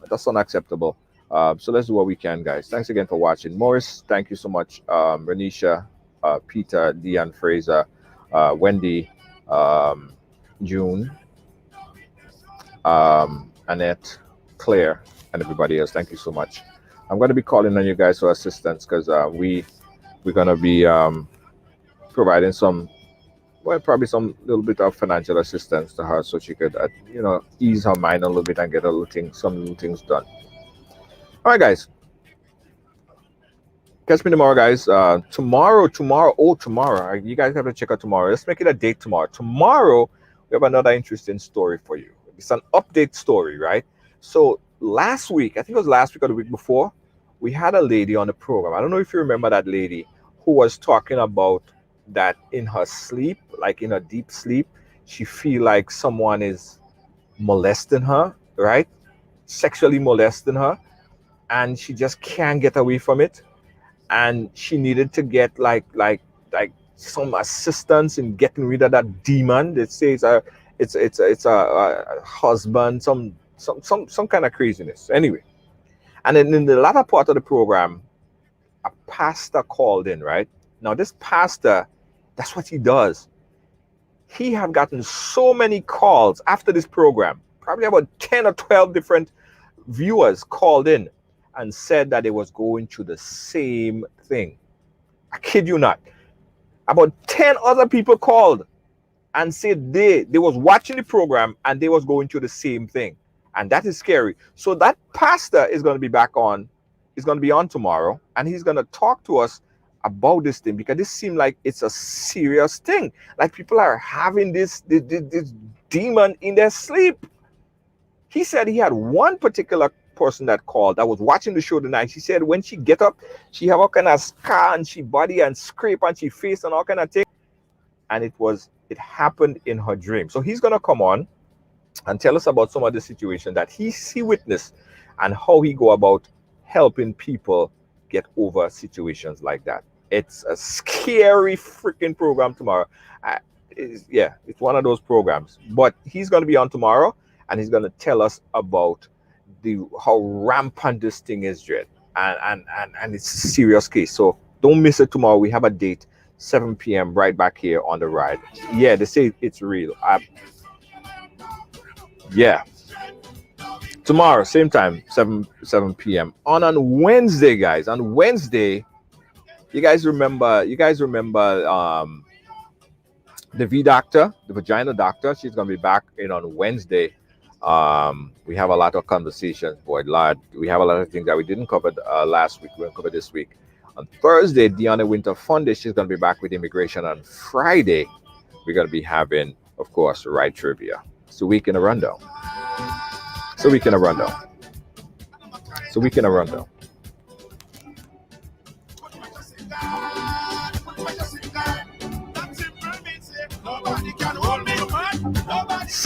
That's unacceptable. So let's do what we can, guys. Thanks again for watching. Morris, thank you so much. Renisha, Peter, Deanne, Fraser, Wendy, June, Annette, Claire, and everybody else. Thank you so much. I'm going to be calling on you guys for assistance because we're going to be providing some well, probably some little bit of financial assistance to her so she could, ease her mind a little bit and get some little things done. All right, guys. Catch me tomorrow, guys. Tomorrow. You guys have to check out tomorrow. Let's make it a date tomorrow. Tomorrow, we have another interesting story for you. It's an update story, right? So last week, I think it was last week or the week before, we had a lady on the program. I don't know if you remember that lady who was talking about that in her sleep, like in her deep sleep, she feel like someone is molesting her, right? Sexually molesting her, and she just can't get away from it. And she needed to get like some assistance in getting rid of that demon. They say it's a husband, some kind of craziness. Anyway, and then in the latter part of the program, a pastor called in. Right now, this pastor, that's what he does. He have gotten so many calls after this program. Probably about 10 or 12 different viewers called in and said that they was going through the same thing. I kid you not. About 10 other people called and said they was watching the program and they was going through the same thing. And that is scary. So that pastor is going to be back on. He's going to be on tomorrow, and he's going to talk to us about this thing, because this seems like it's a serious thing. Like people are having this demon in their sleep. He said he had one particular person that called that was watching the show tonight. She said when she get up, she have all kind of scar and she body and scrape on she face and all kind of thing. And it happened in her dream. So he's gonna come on and tell us about some of the situation that he witnessed and how he go about helping people get over situations like that. It's a scary freaking program tomorrow. It's one of those programs. But he's gonna be on tomorrow, and he's gonna tell us about how rampant this thing is, Dread, and it's a serious case. So don't miss it tomorrow. We have a date, 7 p.m. right back here on the Ride. Yeah, they say it's real. Tomorrow, same time, 7 p.m. on Wednesday, guys. On Wednesday, you guys remember the V doctor, the vagina doctor. She's gonna be back in on Wednesday. We have a lot of conversations, boy, Lord. We have a lot of things that we didn't cover last week. We're going to cover this week. On Thursday, Deanna Winter Funday, she's going to be back with immigration. On Friday, we're going to be having, of course, Ride Trivia. It's a week in a rundown.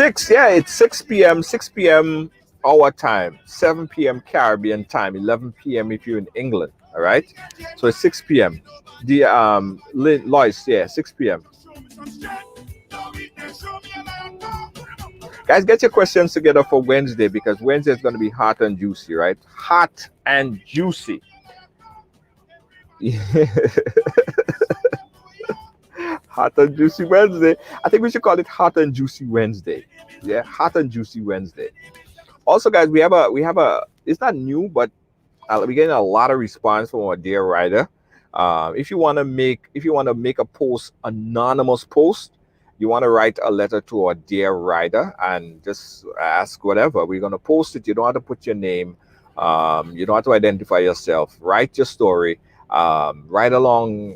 It's 6 p.m. our time, 7 p.m. Caribbean time, 11 p.m. if you're in England. All right, so it's 6 p.m. The Lois, 6 p.m. Guys, get your questions together for Wednesday, because Wednesday is going to be hot and juicy, right? Hot and juicy. Hot and Juicy Wednesday. I think we should call it Hot and Juicy Wednesday. Yeah, Hot and Juicy Wednesday. Also, guys, we have a. It's not new, but we're getting a lot of response from our dear rider. If you want to make a post, anonymous post, you want to write a letter to our dear rider and just ask whatever. We're gonna post it. You don't have to put your name. You don't have to identify yourself. Write your story. Ridealong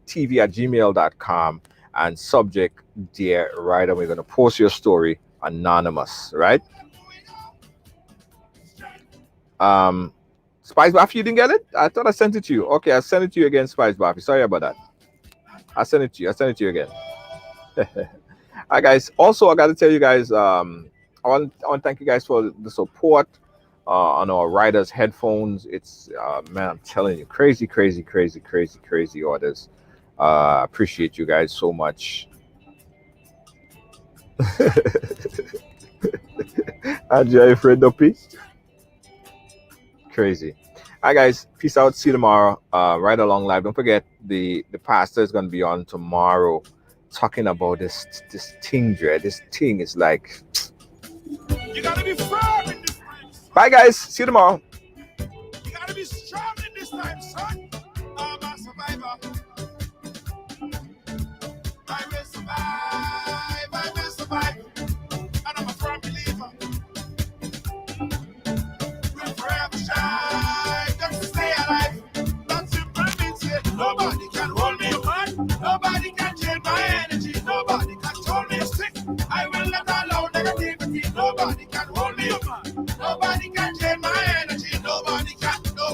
TV@gmail.com and subject dear rider. We're gonna post your story anonymous, right? Spice Buffy, you didn't get it? I thought I sent it to you. Okay, I sent it to you again, Spice Buffy. Sorry about that. I sent it to you again. All right, guys. Also, I got to tell you guys, I want to thank you guys for the support on our riders' headphones. It's man, I'm telling you, crazy orders. Appreciate you guys so much. Ajay Fred Duppy. Crazy. All right, guys. Peace out. See you tomorrow. Ride Along Live. Don't forget the pastor is going to be on tomorrow, talking about this thing, Dre. This thing is like. You gotta be firm in this time. Bye, guys. See you tomorrow. You gotta be strong in this time, son. I'm a survivor. I will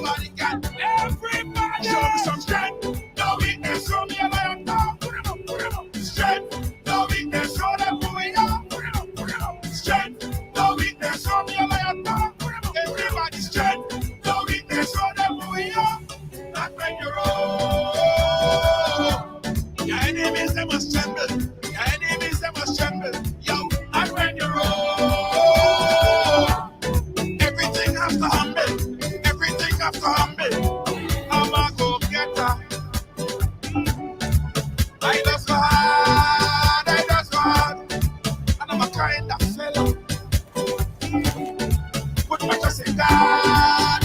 nobody can. Everybody, show me some strength. No weakness, show me a lion. Put it up. Strength, no weakness, show them who we are. Put it up. Strength, no weakness, show me a lion. Everybody, strength, no weakness, show them who we are. And when you roll, your enemies they must tremble. Your enemies they must tremble. Yo, and when you roll, everything has to humble. Everything has to humble. I'm a go-getter. I just go hard. And I'm a kind of fellow. Put my trust in God.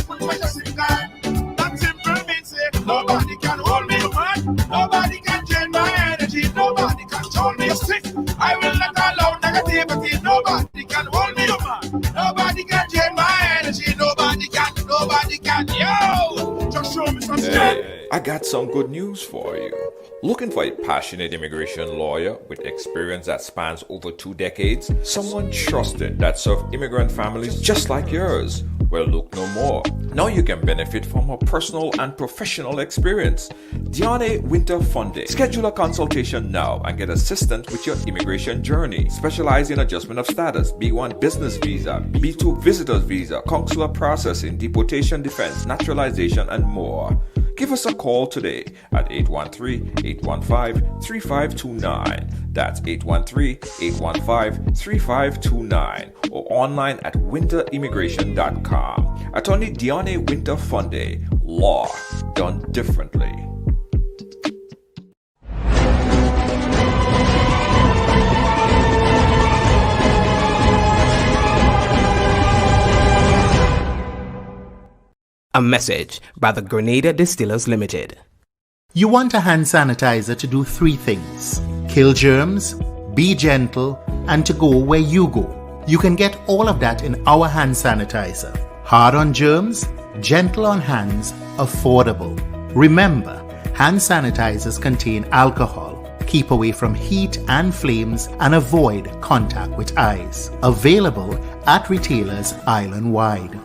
That simple means say, nobody can hold me, man. Nobody can drain my energy. Nobody can control me sick. I will not allow negativity. Nobody can hold me, man. Nobody can drain my energy. Nobody can. Yo, just show me some strength. Hey, I got some good news for you. Looking for a passionate immigration lawyer with experience that spans over 2 decades? Someone trusted that served immigrant families just like yours? Well, look no more. Now you can benefit from her personal and professional experience. Diane Winter Funde. Schedule a consultation now and get assistance with your immigration journey. Specialize in adjustment of status, B1 business visa, B2 visitor's visa, consular processing, deportation defense, naturalization, and more. Give us a call today at 813-815-3529. That's 813-815-3529 or online at winterimmigration.com. Attorney Diane Winter Funde. Law done differently. A message by the Grenada Distillers Limited. You want a hand sanitizer to do 3 things: kill germs, be gentle, and to go where you go. You can get all of that in our hand sanitizer. Hard on germs, gentle on hands, affordable. Remember, hand sanitizers contain alcohol. Keep away from heat and flames and avoid contact with eyes. Available at retailers island-wide.